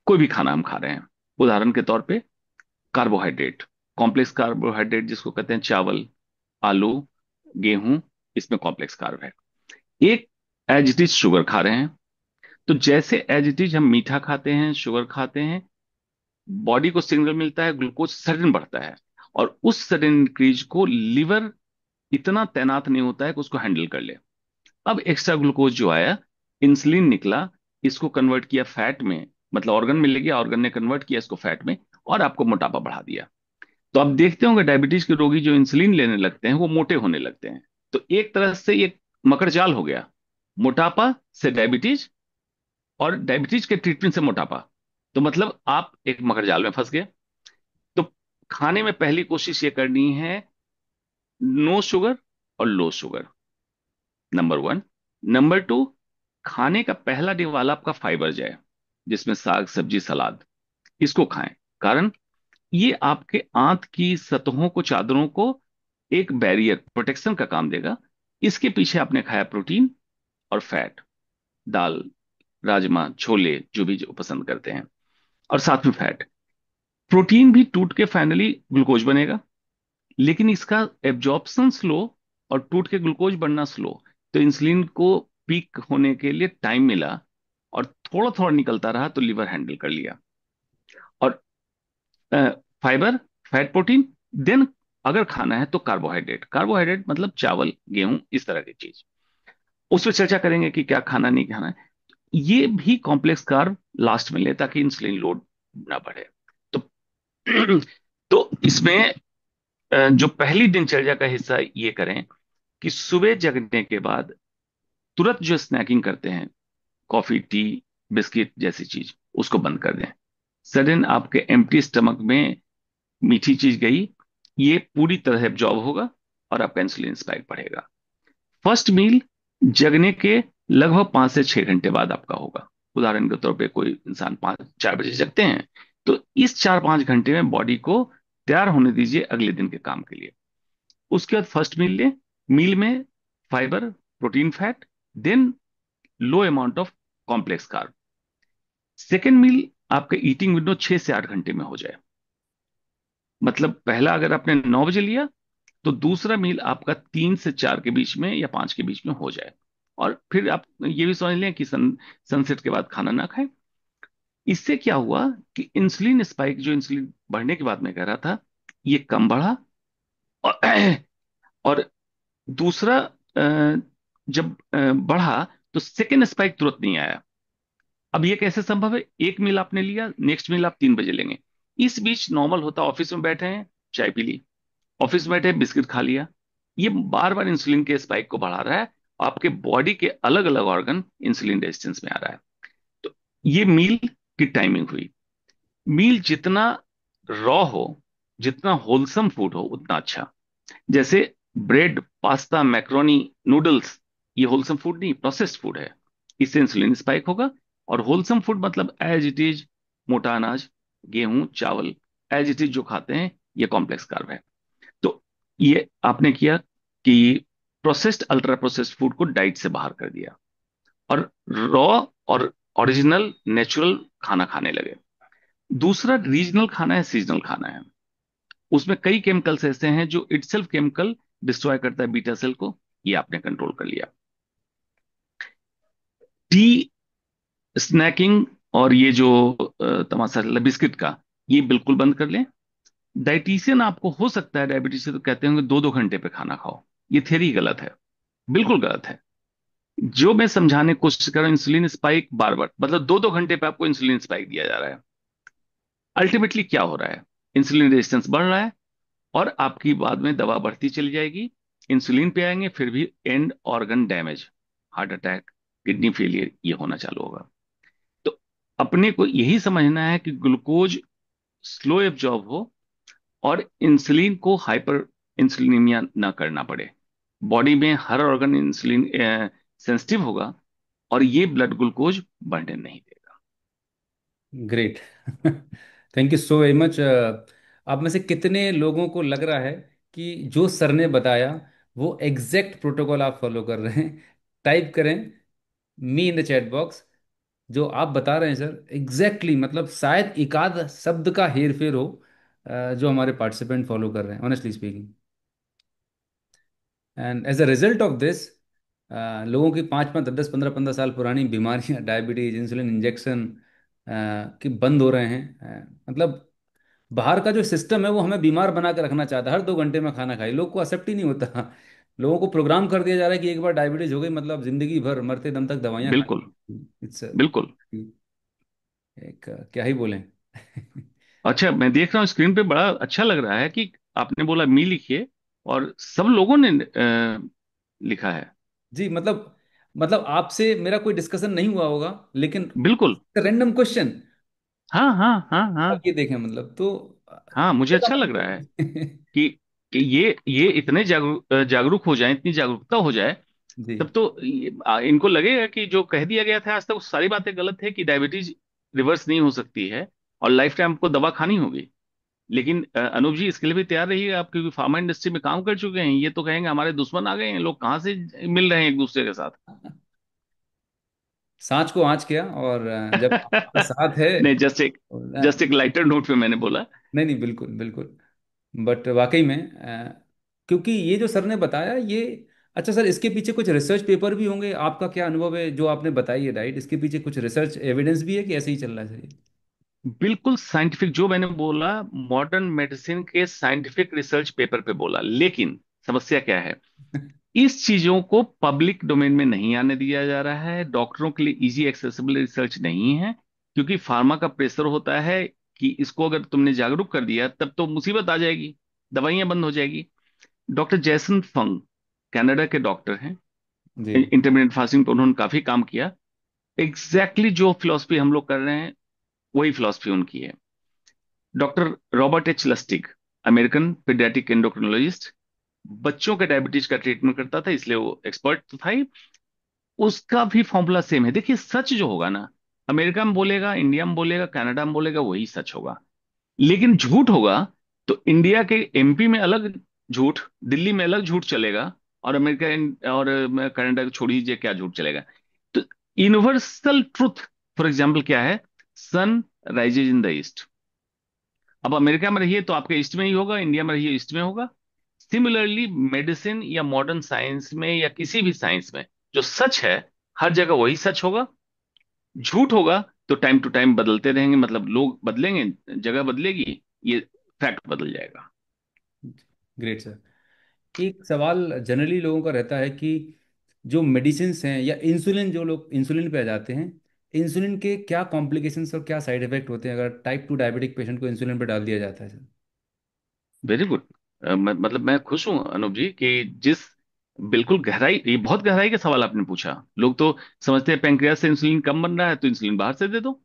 कोई भी खाना हम खा रहे हैं, उदाहरण के तौर पे कार्बोहाइड्रेट, कॉम्प्लेक्स कार्बोहाइड्रेट जिसको कहते हैं, चावल, आलू, गेहूं, इसमें कॉम्प्लेक्स कार्ब है। एक, एज इट इज शुगर खा रहे हैं। तो जैसे एज इट इज हम मीठा खाते हैं, शुगर खाते हैं, बॉडी को सिग्नल मिलता है, ग्लूकोज सडन बढ़ता है, और उस सडन इंक्रीज को लिवर इतना तैनात नहीं होता है कि उसको हैंडल कर ले। अब एक्स्ट्रा ग्लूकोज जो आया, इंसुलिन निकला, इसको कन्वर्ट किया फैट में, मतलब ऑर्गन मिल गया, ऑर्गन ने कन्वर्ट किया इसको फैट में, और आपको मोटापा बढ़ा दिया। तो आप देखते होंगे डायबिटीज के रोगी जो इंसुलिन लेने लगते हैं वो मोटे होने लगते हैं। तो एक तरह से ये मकड़जाल हो गया, मोटापा से डायबिटीज, और डायबिटीज के ट्रीटमेंट से मोटापा। तो मतलब आप एक मकड़जाल में फंस गए। तो खाने में पहली कोशिश ये करनी है, नो शुगर और low sugar, number one. Number to, खाने का पहला निवाला आपका फाइबर जाए, जिसमें साग सब्जी सलाद, इसको खाएं। कारण ये आपके आंत की सतहों को, चादरों को एक बैरियर प्रोटेक्शन का काम देगा। इसके पीछे आपने खाया प्रोटीन और फैट, दाल, राजमा, छोले, जो भी जो पसंद करते हैं, और साथ में फैट। प्रोटीन भी टूट के फाइनली ग्लूकोज बनेगा, लेकिन इसका एब्जॉर्प्शन स्लो और टूट के ग्लूकोज बनना स्लो। तो इंसुलिन को पीक होने के लिए टाइम मिला, और थोड़ा थोड़ा निकलता रहा तो लीवर हैंडल कर लिया। और फाइबर, फैट, प्रोटीन, देन अगर खाना है तो कार्बोहाइड्रेट। कार्बोहाइड्रेट मतलब चावल, गेहूं, इस तरह की चीज। उस पर चर्चा करेंगे कि क्या खाना नहीं खाना है। ये भी कॉम्प्लेक्स कार्ब लास्ट में ले, ताकि इंसुलिन लोड ना बढ़े। तो तो इसमें जो पहली दिनचर्या का हिस्सा ये करें कि सुबह जगने के बाद तुरंत जो स्नैकिंग करते हैं, कॉफी, टी, बिस्किट जैसी चीज, उसको बंद कर दें। सडन आपके एम्प्टी स्टमक में मीठी चीज गई, ये पूरी तरह एब्जॉर्ब होगा और आपका इंसुलिन स्पाइक बढ़ेगा। फर्स्ट मील जगने के लगभग 5 से 6 घंटे बाद आपका होगा। उदाहरण के तौर पे कोई इंसान 5-4 बजे जगते हैं, तो इस 4-5 घंटे में बॉडी को तैयार होने दीजिए अगले दिन के काम के लिए। उसके बाद फर्स्ट मील लें। मील में fibre, protein, fat, then low amount of complex carb. Second meal आपका ईटिंग विंडो 6 से 8 घंटे में हो जाए। मतलब पहला अगर आपने 9 बजे लिया, तो दूसरा मील आपका 3 से 4 के बीच में या 5 के बीच में हो जाए। और फिर आप ये भी समझ लें कि सनसेट के बाद खाना ना खाएं। इससे क्या हुआ कि इंसुलिन स्पाइक, जो इंसुलिन बढ़ने की बात मैं कह रहा था, ये कम बढ़ा। और, और दूसरा, जब बढ़ा तो सेकेंड स्पाइक तुरंत नहीं आया। अब ये कैसे संभव है? एक मील आपने लिया, नेक्स्ट मील आप 3 बजे लेंगे। इस बीच नॉर्मल होता, ऑफिस में बैठे हैं, चाय पी ली, ऑफिस में बैठे बिस्किट खा लिया। ये बार बार इंसुलिन के स्पाइक को बढ़ा रहा है। आपके बॉडी के अलग अलग ऑर्गन इंसुलिन रेजिस्टेंस में आ रहा है। तो ये मील की टाइमिंग हुई। मील जितना रॉ हो, जितना होलसम फूड हो, उतना अच्छा। जैसे ब्रेड, पास्ता, मैक्रोनी, नूडल्स, ये होलसम फूड नहीं, प्रोसेस्ड फूड है। इससे इंसुलिन स्पाइक होगा। और होलसम फूड मतलब एज इट इज, मोटा अनाज, गेहूं, चावल, एज इट इज जो खाते हैं, ये कॉम्प्लेक्स कार्ब है। तो ये आपने किया कि प्रोसेस्ड, अल्ट्रा प्रोसेस्ड फूड को डाइट से बाहर कर दिया, और रॉ और ओरिजिनल नेचुरल खाना खाने लगे। दूसरा रीजनल खाना है, सीजनल खाना है। उसमें कई केमिकल्स ऐसे हैं जो इटसेल्फ केमिकल डिस्ट्रॉय करता है बीटा सेल को, ये आपने कंट्रोल कर लिया। टी, स्नैकिंग, और ये जो तमाशा चल रहा है बिस्किट का, ये बिल्कुल बंद कर लें। डाइटिशियन आपको, हो सकता है डायबिटीज से, तो कहते होंगे 2-2 घंटे पे खाना खाओ। ये थ्योरी गलत है, बिल्कुल गलत है। जो मैं समझाने की कोशिश कर रहा हूं, इंसुलिन स्पाइक बार बार, मतलब 2-2 घंटे पे आपको इंसुलिन स्पाइक दिया जा रहा है। अल्टीमेटली क्या हो रहा है? इंसुलिन रेजिस्टेंस बढ़ रहा है, और आपकी बाद में दवा बढ़ती चली जाएगी। इंसुलिन पे आएंगे, फिर भी and organ damage, heart attack, kidney failure, ये होना चालू होगा। तो अपने को यही समझना है कि ग्लूकोज स्लो एब्जॉर्ब हो, और इंसुलिन को हाइपर इंसुलिनीमिया ना करना पड़े। बॉडी में हर ऑर्गन इंसुलिन सेंसिटिव होगा, और ये ब्लड ग्लूकोज बढ़ने नहीं देगा। Great. Thank you so very much. आप में से कितने लोगों को लग रहा है कि जो सर ने बताया वो एग्जैक्ट प्रोटोकॉल आप फॉलो कर रहे हैं? टाइप करें मी इन द चैट बॉक्स। जो आप बता रहे हैं सर, एग्जैक्टली मतलब शायद एक आध शब्द का हेर फेर हो जो हमारे पार्टिसिपेंट फॉलो कर रहे हैं, honestly speaking. And as a result of this, लोगों की 5-5, 10-10, 15-15 साल पुरानी बीमारियां, डायबिटीज, इंसुलिन इंजेक्शन की बंद हो रहे हैं। मतलब बाहर का जो सिस्टम है वो हमें बीमार बना के रखना चाहता है, हर 2 घंटे में खाना खाए, लोग को एक्सेप्ट ही नहीं होता। लोगों को प्रोग्राम कर दिया जा रहा है कि एक बार डायबिटीज हो गई मतलब जिंदगी भर मरते दम तक दवाइयाँ बिल्कुल। खानी। इट्स बिल्कुल। एक क्या ही बोलें। अच्छा, मैं देख रहा हूँ स्क्रीन पे, बड़ा अच्छा लग रहा है कि आपने बोला मी लिखिए, और सब लोगों ने लिखा है। जी मतलब आपसे मेरा कोई डिस्कशन नहीं हुआ होगा, लेकिन बिल्कुल। रैंडम क्वेश्चन हाँ हाँ हाँ हाँ। आप ये देखें मतलब तो हाँ, मुझे अच्छा लग रहा है कि ये इतने जागरूक हो जाएं, इतनी जागरूकता हो जाए, जी। तब तो इनको लगेगा कि जो कह दिया गया था आज तक वो सारी बातें गलत है, कि डायबिटीज रिवर्स नहीं हो सकती है और लाइफ टाइम आपको दवा खानी होगी। लेकिन अनूप जी, इसके लिए भी तैयार रहिएगा आप, क्योंकि फार्मा इंडस्ट्री में काम कर चुके हैं। ये तो कहेंगे हमारे दुश्मन आ गए हैं, लोग कहाँ से मिल रहे हैं एक दूसरे के साथ। सांच को आँच किया, और जब आपका साथ है नहीं, जस्ट एक नहीं लाइटर नोट पे मैंने बोला। नहीं, बिल्कुल बिल्कुल। बट वाकई में क्योंकि ये जो सर ने बताया ये, अच्छा सर इसके पीछे कुछ रिसर्च पेपर भी होंगे, आपका क्या अनुभव है जो आपने बताई है डाइट, इसके पीछे कुछ रिसर्च एविडेंस भी है कि ऐसे ही चल रहा है सर ये? बिल्कुल साइंटिफिक, जो मैंने बोला, मॉडर्न मेडिसिन के साइंटिफिक रिसर्च पेपर पे बोला। लेकिन समस्या क्या है, इस चीजों को पब्लिक डोमेन में नहीं आने दिया जा रहा है, डॉक्टरों के लिए इजी एक्सेसिबल रिसर्च नहीं है, क्योंकि फार्मा का प्रेशर होता है कि इसको अगर तुमने जागरूक कर दिया तब तो मुसीबत आ जाएगी, दवाइयां बंद हो जाएगी। डॉक्टर जैसन फंग कनाडा के डॉक्टर हैं, जी। इंटरमीडिएट फास्टिंग पर उन्होंने काफी काम किया। एग्जैक्टली जो फिलॉसफी हम लोग कर रहे हैं, वही फिलॉसफी उनकी है। Doctor Robert H Lustig, American paediatric endocrinologist, बच्चों के डायबिटीज का ट्रीटमेंट करता था, इसलिए वो एक्सपर्ट तो था ही। उसका भी फॉर्मूला सेम है। देखिए, सच जो होगा ना, अमेरिका में बोलेगा, इंडिया में बोलेगा, कनाडा में बोलेगा, वही सच होगा। लेकिन झूठ होगा तो इंडिया के एमपी में अलग झूठ, दिल्ली में अलग झूठ चलेगा, और और कनाडा को छोड़ दीजिए, क्या झूठ चलेगा। तो यूनिवर्सल ट्रुथ, फॉर एग्जाम्पल क्या है, sun rises in the east. अब अमेरिका में रहिए तो आपके ईस्ट में ही होगा, इंडिया में रहिए ईस्ट में होगा। सिमिलरली मेडिसिन या मॉडर्न साइंस में या किसी भी साइंस में, जो सच है हर जगह वही सच होगा। झूठ होगा तो टाइम टू टाइम बदलते रहेंगे, मतलब लोग बदलेंगे, जगह बदलेगी, ये फैक्ट बदल जाएगा। Great sir. एक सवाल जनरली लोगों का रहता है कि जो मेडिसिन्स हैं या इंसुलिन, जो लोग इंसुलिन पे आ जाते हैं, इंसुलिन के क्या कॉम्प्लिकेशंस और क्या साइड इफेक्ट होते हैं अगर टाइप 2 डायबिटिक पेशेंट को इंसुलिन पे डाल दिया जाता है सर? Very good. मतलब मैं खुश हूं अनूप जी कि जिस बिल्कुल गहराई, ये बहुत गहराई का सवाल आपने पूछा। लोग तो समझते हैं पेंक्रियास से इंसुलिन कम बन रहा है तो इंसुलिन बाहर से दे दो।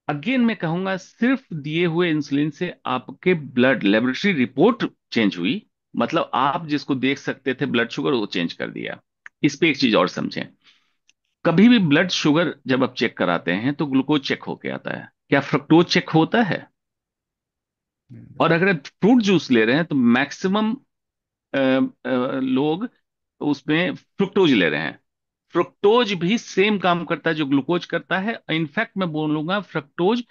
अगेन मैं कहूंगा, सिर्फ दिए हुए इंसुलिन से आपके ब्लड लेबोरेटरी रिपोर्ट चेंज हुई, मतलब आप जिसको देख सकते थे ब्लड शुगर, वो चेंज कर दिया। इस पे एक चीज और समझें, कभी भी ब्लड शुगर जब आप चेक कराते हैं तो ग्लूकोज चेक होके आता है, क्या फ्रक्टोज चेक होता है? और अगर आप फ्रूट जूस ले रहे हैं तो मैक्सिमम लोग उसमें फ्रुक्टोज ले रहे हैं। फ्रुक्टोज भी सेम काम करता है जो ग्लूकोज करता है। इनफैक्ट मैं बोलूंगा फ्रक्टोज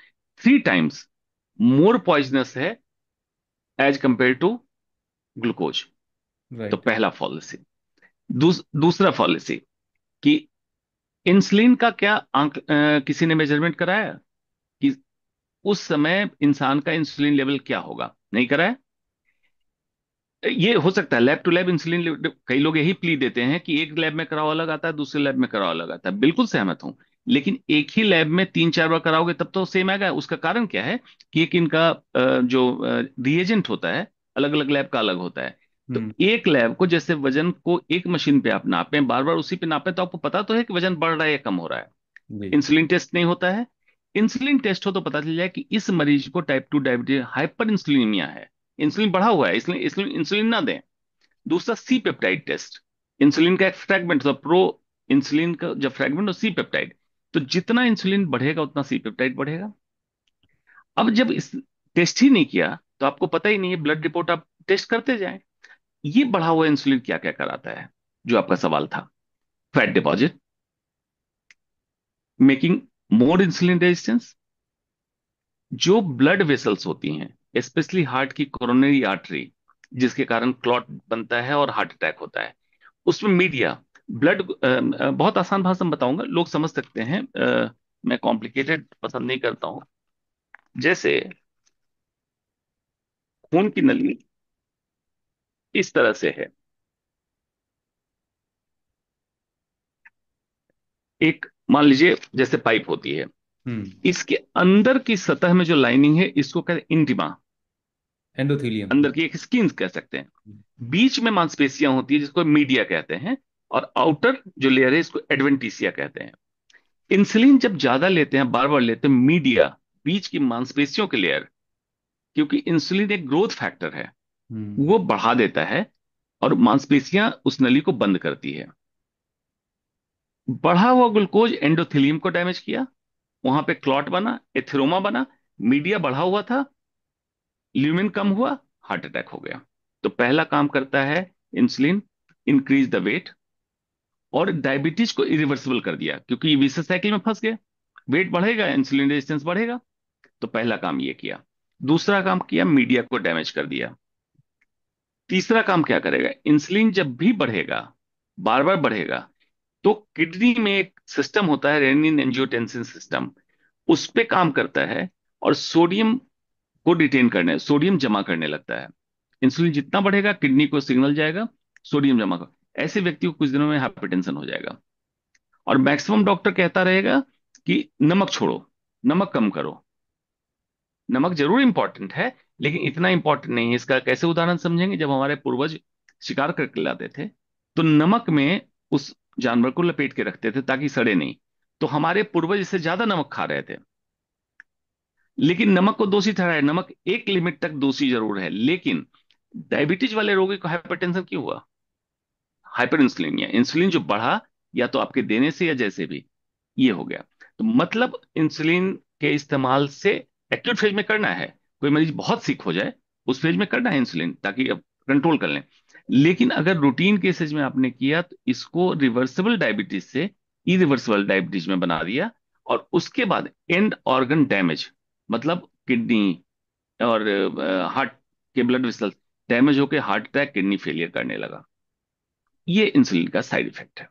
3 टाइम्स मोर पॉइजनस है एज कंपेयर टू ग्लूकोज। तो राइट। पहला पॉलिसी। दूसरा पॉलिसी कि इंसुलिन का क्या किसी ने मेजरमेंट कराया कि उस समय इंसान का इंसुलिन लेवल क्या होगा? नहीं कराया। ये हो सकता है लैब टू लैब इंसुलिन, कई लोग यही प्ली देते हैं कि एक लैब में कराओ अलग आता है, दूसरे लैब में कराओ अलग आता है, बिल्कुल सहमत हूं। लेकिन एक ही लैब में 3 4 बार कराओगे तब तो सेम आएगा। उसका कारण क्या है कि एक इनका जो रिएजेंट होता है, अलग अलग लैब का अलग होता है। तो हम्म। एक लैब को, जैसे वजन को एक मशीन पे आप नापें, बार बार उसी पे नापें, तो आपको पता तो है कि वजन बढ़ रहा है या कम हो रहा है। जी। इंसुलिन टेस्ट नहीं होता है। इंसुलिन टेस्ट हो तो पता चल जाए कि इस मरीज को टाइप 2 डायबिटीज, हाइपर इंसुलिनीमिया है, इंसुलिन बढ़ा हुआ है, इसलिए इसलिए इंसुलिन ना दें। दूसरा, सी पेप्टाइड टेस्ट, इंसुलिन का एक फ्रैगमेंट होता है, प्रो इंसुलिन का जब फ्रैगमेंट हो, सी पेप्टाइड। तो जितना इंसुलिन बढ़ेगा उतना सी पेप्टाइड बढ़ेगा। अब जब इस टेस्ट ही नहीं किया तो आपको पता ही नहीं है, ब्लड रिपोर्ट आप टेस्ट करते जाएं। ये बढ़ा हुआ इंसुलिन क्या क्या कराता है, जो आपका सवाल था, fat deposit, making more insulin resistance, जो ब्लड वेसल्स होती हैं स्पेशली हार्ट की कोरोनरी आर्टरी, जिसके कारण क्लॉट बनता है और हार्ट अटैक होता है, उसमें मीडिया, ब्लड, बहुत आसान भाषा में बताऊंगा, लोग समझ सकते हैं। मैं कॉम्प्लिकेटेड पसंद नहीं करता हूं। जैसे खून की नली इस तरह से है, एक मान लीजिए जैसे पाइप होती है, हम्म। इसके अंदर की सतह में जो लाइनिंग है इसको कहते हैं इंटिमा, एंडोथीलियम। अंदर की एक स्किन कह सकते हैं। बीच में मांसपेशियां होती है जिसको मीडिया कहते हैं, और आउटर जो लेयर है इसको एडवेंटिसिया कहते हैं। इंसुलिन जब ज्यादा लेते हैं, बार बार लेते हैं, मीडिया, बीच की मांसपेशियों के लेयर, क्योंकि इंसुलिन एक ग्रोथ फैक्टर है, हम्म। वो बढ़ा देता है और मांसपेशियां उस नली को बंद करती है। बढ़ा हुआ ग्लूकोज एंडोथेलियम को डैमेज किया, वहां पे क्लॉट बना, एथेरोमा बना, मीडिया बढ़ा हुआ था, ल्यूमिन कम हुआ, हार्ट अटैक हो गया। तो पहला काम करता है इंसुलिन, इंक्रीज द वेट, और डायबिटीज को इरिवर्सिबल कर दिया, क्योंकि विशेष साइकिल में फंस गए, वेट बढ़ेगा इंसुलिन रेजिस्टेंस बढ़ेगा। तो पहला काम ये किया। दूसरा काम किया, मीडिया को डैमेज कर दिया। तीसरा काम क्या करेगा, इंसुलिन जब भी बढ़ेगा, बार बार बढ़ेगा, तो किडनी में एक सिस्टम होता है रेनिन एंजियोटेंसिन सिस्टम, उस पे काम करता है, और सोडियम को डिटेन करने, सोडियम जमा करने लगता है। इंसुलिन जितना बढ़ेगा किडनी को सिग्नल जाएगा, सोडियम जमा कर, ऐसे व्यक्ति को कुछ दिनों में हाइपरटेंशन हो जाएगा। और मैक्सिमम डॉक्टर कहता रहेगा कि नमक छोड़ो, नमक कम करो। नमक जरूर इंपॉर्टेंट है, लेकिन इतना इंपॉर्टेंट नहीं है। इसका कैसे उदाहरण समझेंगे, जब हमारे पूर्वज शिकार करके लाते थे, तो नमक में उस जानवर को लपेट के रखते थे ताकि सड़े नहीं। तो हमारे पूर्वज इससे ज्यादा नमक खा रहे थे। लेकिन नमक को दोषी ठहराया, नमक एक लिमिट तक दोषी जरूर है, लेकिन डायबिटीज वाले रोगी को हाइपरटेंशन क्यों हुआ? हाइपर इंसुलिन, या इंसुलिन जो बढ़ा, या तो आपके देने से या जैसे भी, ये हो गया। तो मतलब इंसुलिन के इस्तेमाल से एक्यूट फेज में करना है, कोई मरीज बहुत सिक हो जाए उस फेज में करना है इंसुलिन, ताकि अब कंट्रोल कर लें। लेकिन अगर रूटीन केसेज में आपने किया, तो इसको रिवर्सिबल डायबिटीज से इरिवर्सिबल डायबिटीज में बना दिया। और उसके बाद एंड ऑर्गन डैमेज, मतलब किडनी और हार्ट के ब्लड वेसल्स डैमेज होकर हार्ट अटैक, किडनी फेलियर करने लगा। ये इंसुलिन का साइड इफेक्ट है।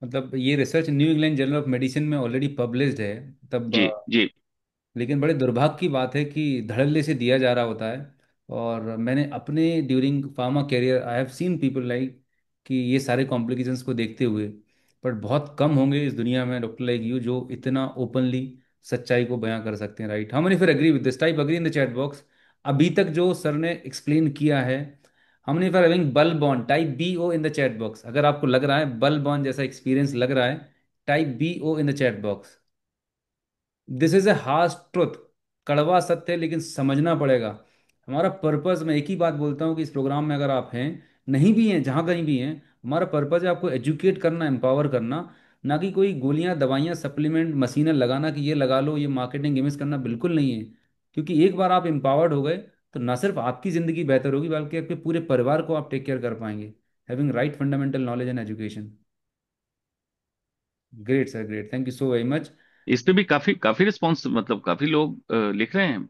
मतलब ये research new England journal of medicine में ऑलरेडी पब्लिश्ड है। तब जी जी। लेकिन बड़े दुर्भाग्य की बात है कि धड़ल्ले से दिया जा रहा होता है। और मैंने अपने during pharma career I have seen people like कि ये सारे कॉम्प्लिकेशंस को देखते हुए, पर बहुत कम होंगे इस दुनिया में डॉक्टर लाइक यू जो इतना ओपनली सच्चाई को बयां कर सकते हैं, राइट? हाउ मेनी फिर agree with this type, agree in the chat box. अभी तक जो सर ने एक्सप्लेन किया है, हाउ मेनी फॉर हैविंग बल बॉन्ड, type B O in the chat box. अगर आपको लग रहा है बल बॉन्ड जैसा एक्सपीरियंस लग रहा है, type B O in the chat box. This is a harsh truth, कड़वा सत्य है, लेकिन समझना पड़ेगा। हमारा पर्पस, मैं एक ही बात बोलता हूँ कि इस प्रोग्राम में अगर आप हैं, नहीं भी हैं, जहाँ कहीं भी हैं, हमारा पर्पस है आपको एजुकेट करना, एम्पावर करना। ना कि कोई गोलियां, दवाइयां, सप्लीमेंट, मशीनें लगाना कि ये लगा लो, ये मार्केटिंग गिमिक्स करना, बिल्कुल नहीं है। क्योंकि एक बार आप एम्पावर्ड हो गए, तो ना सिर्फ आपकी ज़िंदगी बेहतर होगी, बल्कि आपके पूरे परिवार को आप टेक केयर कर पाएंगे, having right fundamental knowledge and education. Great sir, great, thank you so very much. इस पे भी काफी काफी रिस्पॉन्स, मतलब काफी लोग लिख रहे हैं।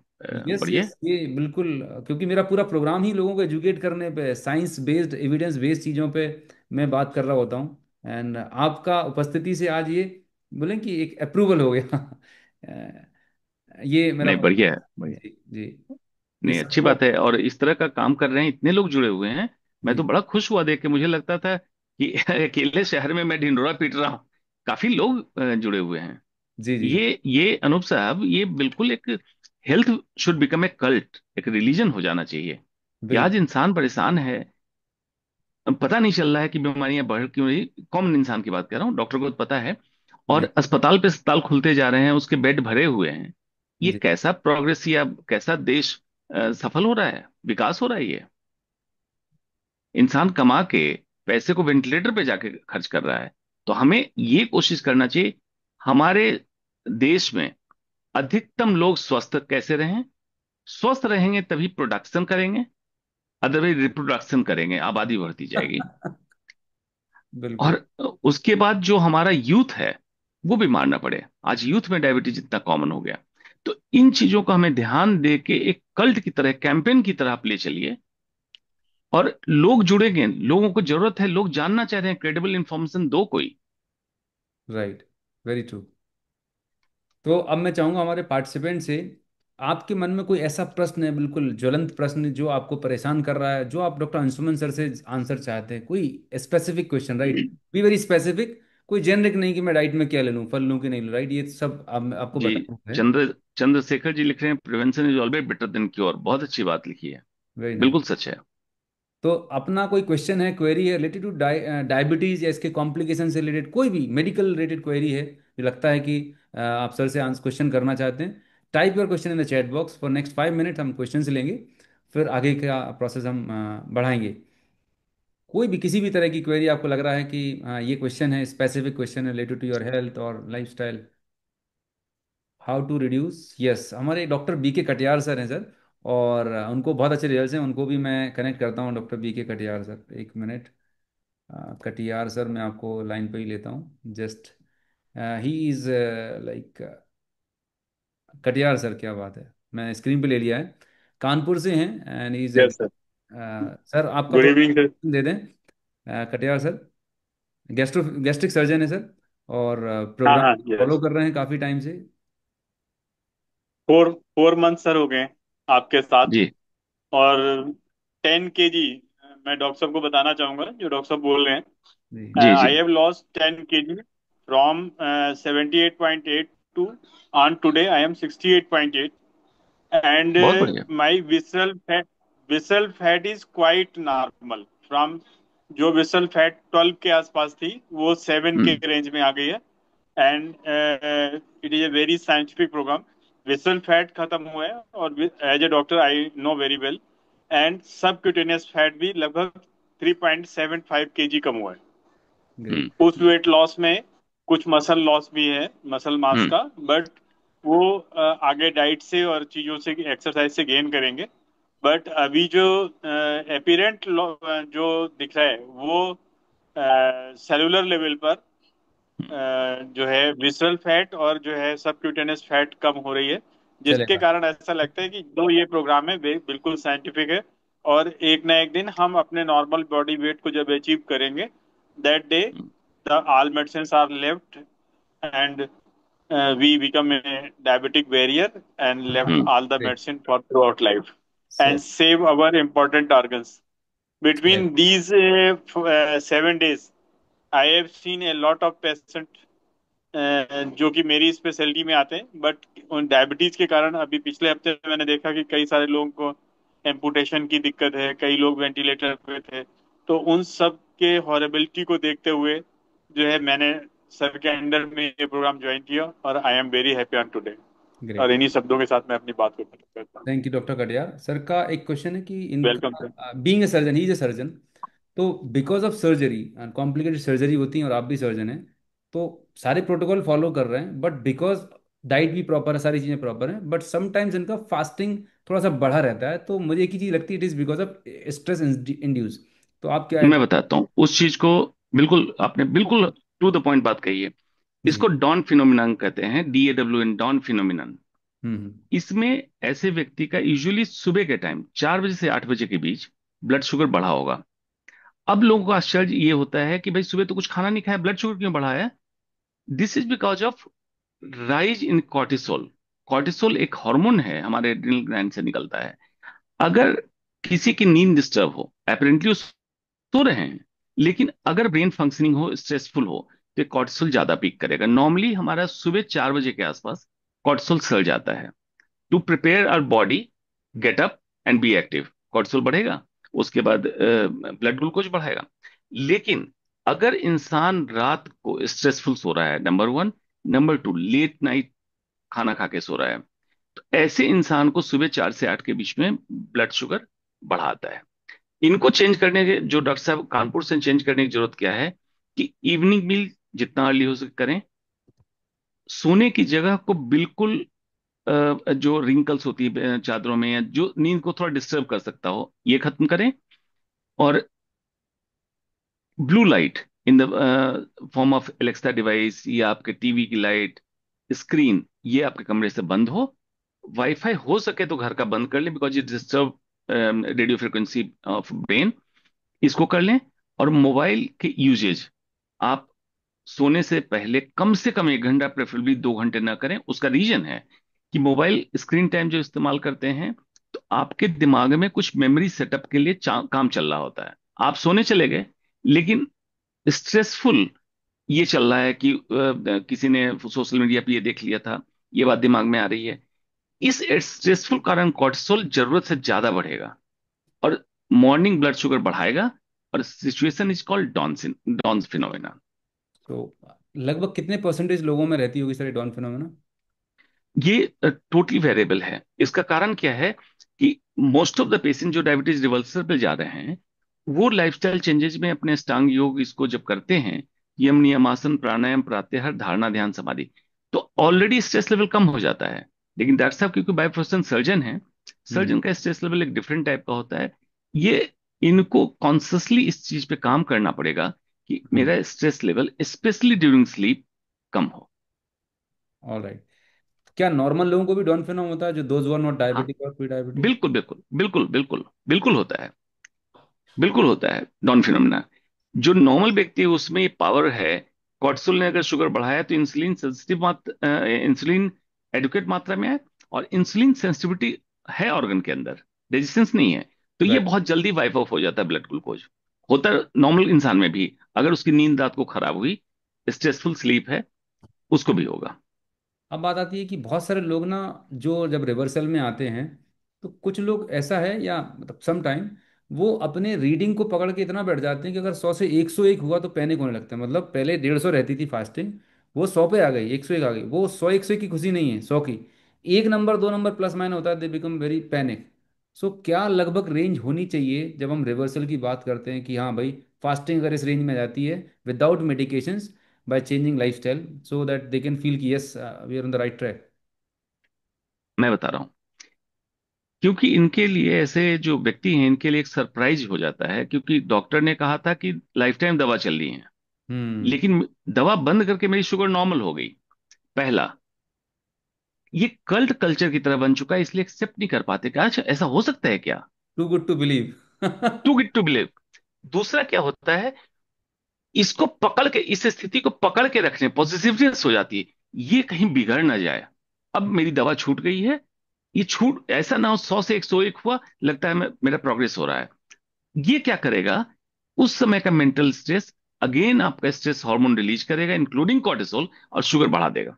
यस बढ़िया। यस, ये बिल्कुल, क्योंकि मेरा पूरा प्रोग्राम ही लोगों को एजुकेट करने पे, साइंस बेस्ड, एविडेंस बेस्ड चीज़ों पे मैं बात कर रहा होता हूँ। एंड आपका उपस्थिति से आज ये बोलें कि एक अप्रूवल हो गया। ये मेरा। नहीं, बढ़िया है, बढ़िया। जी जी। ये नहीं, अच्छी सबको। बात है, और इस तरह का काम कर रहे हैं, इतने लोग जुड़े हुए हैं। मैं जी तो बड़ा खुश हुआ देख के, मुझे लगता था कि अकेले शहर में मैं ढिंडोरा पीट रहा हूँ। काफी लोग जुड़े हुए हैं। जी जी। ये अनूप साहब, ये बिल्कुल एक health should become a cult, एक रिलीजन हो जाना चाहिए। कि बिल्कुल। आज इंसान परेशान है, पता नहीं चल रहा है कि बीमारियां बढ़ क्यों रही। कॉमन इंसान की बात कर रहा हूँ, डॉक्टर को तो पता है। और जी अस्पताल पे अस्पताल खुलते जा रहे हैं, उसके बेड भरे हुए हैं। ये जी। कैसा प्रोग्रेस, या कैसा देश सफल हो रहा है, विकास हो रहा है ये? इंसान कमा के पैसे को वेंटिलेटर पे जाके खर्च कर रहा है। तो हमें ये कोशिश करना चाहिए, हमारे देश में अधिकतम लोग स्वस्थ कैसे रहें। स्वस्थ रहेंगे तभी प्रोडक्शन करेंगे, अदरवाइज रिप्रोडक्शन करेंगे, आबादी बढ़ती जाएगी। और बिल्कुल। उसके बाद जो हमारा यूथ है, वो बीमार ना पड़े। आज यूथ में डायबिटीज इतना कॉमन हो गया। तो इन चीजों को हमें ध्यान दे के एक कल्ट की तरह, कैंपेन की तरह आप ले चलिए, और लोग जुड़ेंगे। लोगों को जरूरत है, लोग जानना चाह रहे हैं, क्रेडिबल इंफॉर्मेशन दो कोई। Right, very true. तो अब मैं चाहूंगा हमारे पार्टिसिपेंट से, आपके मन में कोई ऐसा प्रश्न है, बिल्कुल ज्वलंत प्रश्न जो आपको परेशान कर रहा है, जो आप डॉक्टर अंशुमन सर से आंसर चाहते हैं, कोई specific question, right? Be very specific. कोई जेनरिक नहीं कि मैं डाइट में क्या ले लूँ, फल लूँ कि नहीं लूँ, राइट, ये सब आपको जी, बताना है। चंद्रशेखर जी लिख रहे हैं, prevention is always better than cure. बहुत अच्छी बात लिखी है। Very nice. बिल्कुल सच है। तो अपना कोई क्वेश्चन है, क्वेरी है रिलेटेड टू डायबिटीज या इसके कॉम्प्लिकेशन से रिलेटेड, कोई भी मेडिकल रिलेटेड क्वेरी है, जो लगता है कि आप सर से आंसर क्वेश्चन करना चाहते हैं, type your question in the chat box. For next 5 minute हम क्वेश्चन लेंगे, फिर आगे का प्रोसेस हम बढ़ाएंगे। कोई भी किसी भी तरह की क्वेरी आपको लग रहा है कि ये क्वेश्चन है, स्पेसिफिक क्वेश्चन है रिलेटेड टू योर हेल्थ और lifestyle, how to reduce, yes, हमारे doctor B K Katiyar sir हैं सर, और उनको बहुत अच्छे रिजल्ट्स हैं, उनको भी मैं कनेक्ट करता हूँ, doctor B K Katiyar sir, 1 minute. Katiyar sir मैं आपको लाइन पे ही लेता हूँ just. He is like, Katiyar sir, क्या बात है, मैं स्क्रीन पे ले लिया है, कानपुर से हैं, and is yes sir. Sir आपका गुड इवनिंग सर। थोड़ा दे दें। कटियार सर गैस्ट्रिक सर्जन है सर, और हाँ प्रोग्राम हाँ फॉलो यस। कर रहे हैं काफ़ी टाइम से। 4 4 मंथ सर हो गए हैं आपके साथ। जी, और 10 kg, मैं डॉक्टर साहब को बताना चाहूंगा जो डॉक्टर साहब बोल रहे जी। हैं, जी, जी। I have lost 10 kg from 78.8 to on today I am 68.8, and बहुत बढ़िया। my visceral fat is quite normal from, जो विसल फैट 12 के आसपास थी वो 7 के हम्म। रेंज में आ गई है। And it is a very scientific program. Visceral fat खत्म हुआ है, और as a doctor I know very well. And subcutaneous fat भी लगभग 3.75 kg कम हुआ है। हम्म। ग्रेट। उस वेट लॉस में कुछ मसल लॉस भी है, मसल मास हम्म। का, बट वो आगे डाइट से और चीजों से, एक्सरसाइज से गेन करेंगे। बट अभी जो एपिरेंट जो दिख रहा है वो सेलुलर लेवल पर जो है विसरल फैट और जो है सबक्यूटेनियस फैट कम हो रही है, जिसके चलेगा। कारण ऐसा लगता है कि जो ये प्रोग्राम है वे बिल्कुल साइंटिफिक है। और एक ना एक दिन हम अपने नॉर्मल बॉडी वेट को जब अचीव करेंगे, that day hmm. the all medicines are left, and we become a diabetic barrier and left hmm. all the great. medicine for throughout life सही। and save our important organs. चलेगा। Between these 7 days, I have seen a lot of patients जो कि मेरी speciality में आते हैं, but उन diabetes के कारण अभी पिछले हफ्ते मैंने देखा कि कई सारे लोगों को एम्पुटेशन की दिक्कत है, कई लोग वेंटिलेटर पे थे। तो उन सब के हॉरेबिलिटी को देखते हुए जो है मैंने सर के अंडर में ये प्रोग्राम ज्वाइन किया, और I am very happy on today. और ग्रेट। इन्हीं शब्दों के साथ मैं अपनी बात को खत्म करता हूँ। Thank you doctor Katiyar sir. का एक क्वेश्चन है कि वेलकम सर। इनका being a surgeon, he is a surgeon, तो because of surgery, complicated surgery होती है और आप भी सर्जन हैं, तो सारे प्रोटोकॉल फॉलो कर रहे हैं, बट बिकॉज डाइट भी प्रॉपर है, सारी चीज़ें प्रॉपर हैं, बट समटाइम्स इनका फास्टिंग थोड़ा सा बढ़ा रहता है, तो मुझे एक ही चीज़ लगती है, it is because of stress induce. तो आप क्या मैं बताता हूँ उस चीज को। बिल्कुल, आपने बिल्कुल टू द पॉइंट बात कही है। जी। इसको डॉन फिनोमिनन कहते हैं, DAWN, डॉन फिनोमिनन। हम्म। इसमें ऐसे व्यक्ति का यूजुअली सुबह के टाइम 4 बजे से 8 बजे के बीच ब्लड शुगर बढ़ा होगा। अब लोगों का आश्चर्य ये होता है कि भाई सुबह तो कुछ खाना नहीं खाया, ब्लड शुगर क्यों बढ़ा है? This is because of rise in cortisol. Cortisol एक हार्मोन है, हमारे एड्रिनल ग्लैंड से निकलता है। अगर किसी की नींद डिस्टर्ब हो, अपेरेंटली सो रहे हैं, लेकिन अगर ब्रेन फंक्शनिंग हो, स्ट्रेसफुल हो, तो कॉर्टिसोल ज्यादा पीक करेगा। नॉर्मली हमारा सुबह 4 बजे के आसपास कॉर्टिसोल सड़ जाता है। To prepare our body, get up and be active, cortisol बढ़ेगा। उसके बाद ब्लड ग्लूकोज बढ़ाएगा। लेकिन अगर इंसान रात को स्ट्रेसफुल सो रहा है, number one, number two late night खाना खा के सो रहा है, तो ऐसे इंसान को सुबह 4 से 8 के बीच में ब्लड शुगर बढ़ाता है। इनको चेंज करने के, जो डॉक्टर साहब कानपुर से चेंज करने की जरूरत क्या है कि इवनिंग मील जितना अर्ली हो सके करें। सोने की जगह को बिल्कुल जो रिंकल्स होती है चादरों में, या जो नींद को थोड़ा डिस्टर्ब कर सकता हो, ये खत्म करें। और blue light in the form of Alexa device या आपके टीवी की लाइट, स्क्रीन, ये आपके कमरे से बंद हो। वाईफाई हो सके तो घर का बंद कर लें, because it disturb radio frequency of brain. इसको कर लें। और मोबाइल के यूजेज आप सोने से कम 1 घंटा, प्रेफरेबली 2 घंटे ना करें। उसका रीजन है कि मोबाइल स्क्रीन टाइम जो इस्तेमाल करते हैं, तो आपके दिमाग में कुछ मेमोरी सेटअप के लिए काम चल रहा होता है। आप सोने चले गए, लेकिन स्ट्रेसफुल ये चल रहा है कि किसी ने सोशल मीडिया पे ये देख लिया था, ये बात दिमाग में आ रही है। इस स्ट्रेसफुल कारण कॉर्टिसोल जरूरत से ज्यादा बढ़ेगा और मॉर्निंग ब्लड शुगर बढ़ाएगा, और situation is called dawn's phenomena. तो लगभग कितने परसेंटेज लोगों में रहती होगी सर डॉन फिनोमेना? ये टोटली वेरिएबल है। इसका कारण क्या है कि मोस्ट ऑफ द पेशेंट जो डायबिटीज रिवर्सल पे जा रहे हैं, वो लाइफस्टाइल चेंजेस में अपने अष्टांग योग इसको जब करते हैं, यम नियमासन प्राणायाम प्रत्याहार धारणा ध्यान समाधि, तो ऑलरेडी स्ट्रेस लेवल कम हो जाता है। लेकिन डॉक्टर साहब क्योंकि बाय प्रोफेशन सर्जन है, हम्म। सर्जन का स्ट्रेस लेवल एक डिफरेंट टाइप का होता है। ये इनको कॉन्शियसली इस चीज पे काम करना पड़ेगा कि हम्म। मेरा stress level specially during sleep कम हो। All right. क्या नॉर्मल लोगों को भी डॉन फिनोमेना होता है, जो दोज आर नॉट हाँ, डायबिटिक और प्री डायबिटिक? बिल्कुल बिल्कुल बिल्कुल बिल्कुल बिल्कुल होता है। बिल्कुल होता है डॉन फिनोमेना। जो नॉर्मल व्यक्ति है उसमें ये पावर है। कॉर्टिसोल ने अगर शुगर बढ़ाया तो इंसुलिन सेंसिटिव मात्रा, इंसुलिन एडुकेट मात्रा में है, और इंसुलिन सेंसिटिविटी है ऑर्गन के अंदर, रेजिस्टेंस नहीं है। तो ये राइट। बहुत जल्दी वाइप ऑफ हो जाता है ब्लड ग्लूकोज। होता है नॉर्मल इंसान में भी, अगर उसकी नींद रात को खराब हुई, स्ट्रेसफुल स्लीप है, उसको भी होगा। अब बात आती है कि बहुत सारे लोग ना, जो जब रिवर्सल में आते हैं, तो कुछ लोग ऐसा है, या मतलब सम टाइम वो अपने रीडिंग को पकड़ के इतना बैठ जाते हैं कि अगर 100 से 101 हुआ तो पैनिक होने लगता है। मतलब पहले 150 रहती थी फास्टिंग, वो 100 पे आ गई, 101 आ गई, वो 100 101 की खुशी नहीं है, 100 की। एक नंबर दो नंबर प्लस माइनस होता है, दे बिकम वेरी पैनिक। सो क्या लगभग रेंज होनी चाहिए जब हम रिवर्सल की बात करते हैं कि हाँ भाई, फास्टिंग अगर इस रेंज में आ जाती है without medication, by changing lifestyle, so that they can feel कि yes, we are on the right track? मैं बता रहा हूँ, क्योंकि इनके लिए ऐसे जो व्यक्ति हैं इनके लिए एक सरप्राइज हो जाता है, क्योंकि डॉक्टर ने कहा था कि लाइफ टाइम दवा चल रही है, हम्म। लेकिन दवा बंद करके मेरी शुगर नॉर्मल हो गई। पहला, ये कल्ट कल्चर की तरह बन चुका है, इसलिए एक्सेप्ट नहीं कर पाते कि अच्छा ऐसा हो सकता है क्या। Too good to believe. Too good to believe. दूसरा क्या होता है, इसको पकड़ के, इस स्थिति को पकड़ के रखने पॉजिटिवनेस हो जाती है, ये कहीं बिगड़ ना जाए। अब मेरी दवा छूट गई है, ये छूट ऐसा ना हो 100 से 101 हुआ, लगता है मेरा प्रोग्रेस हो रहा है। ये क्या करेगा, उस समय का मेंटल स्ट्रेस अगेन आपका स्ट्रेस हार्मोन रिलीज करेगा इंक्लूडिंग कॉर्टिसोल, और शुगर बढ़ा देगा।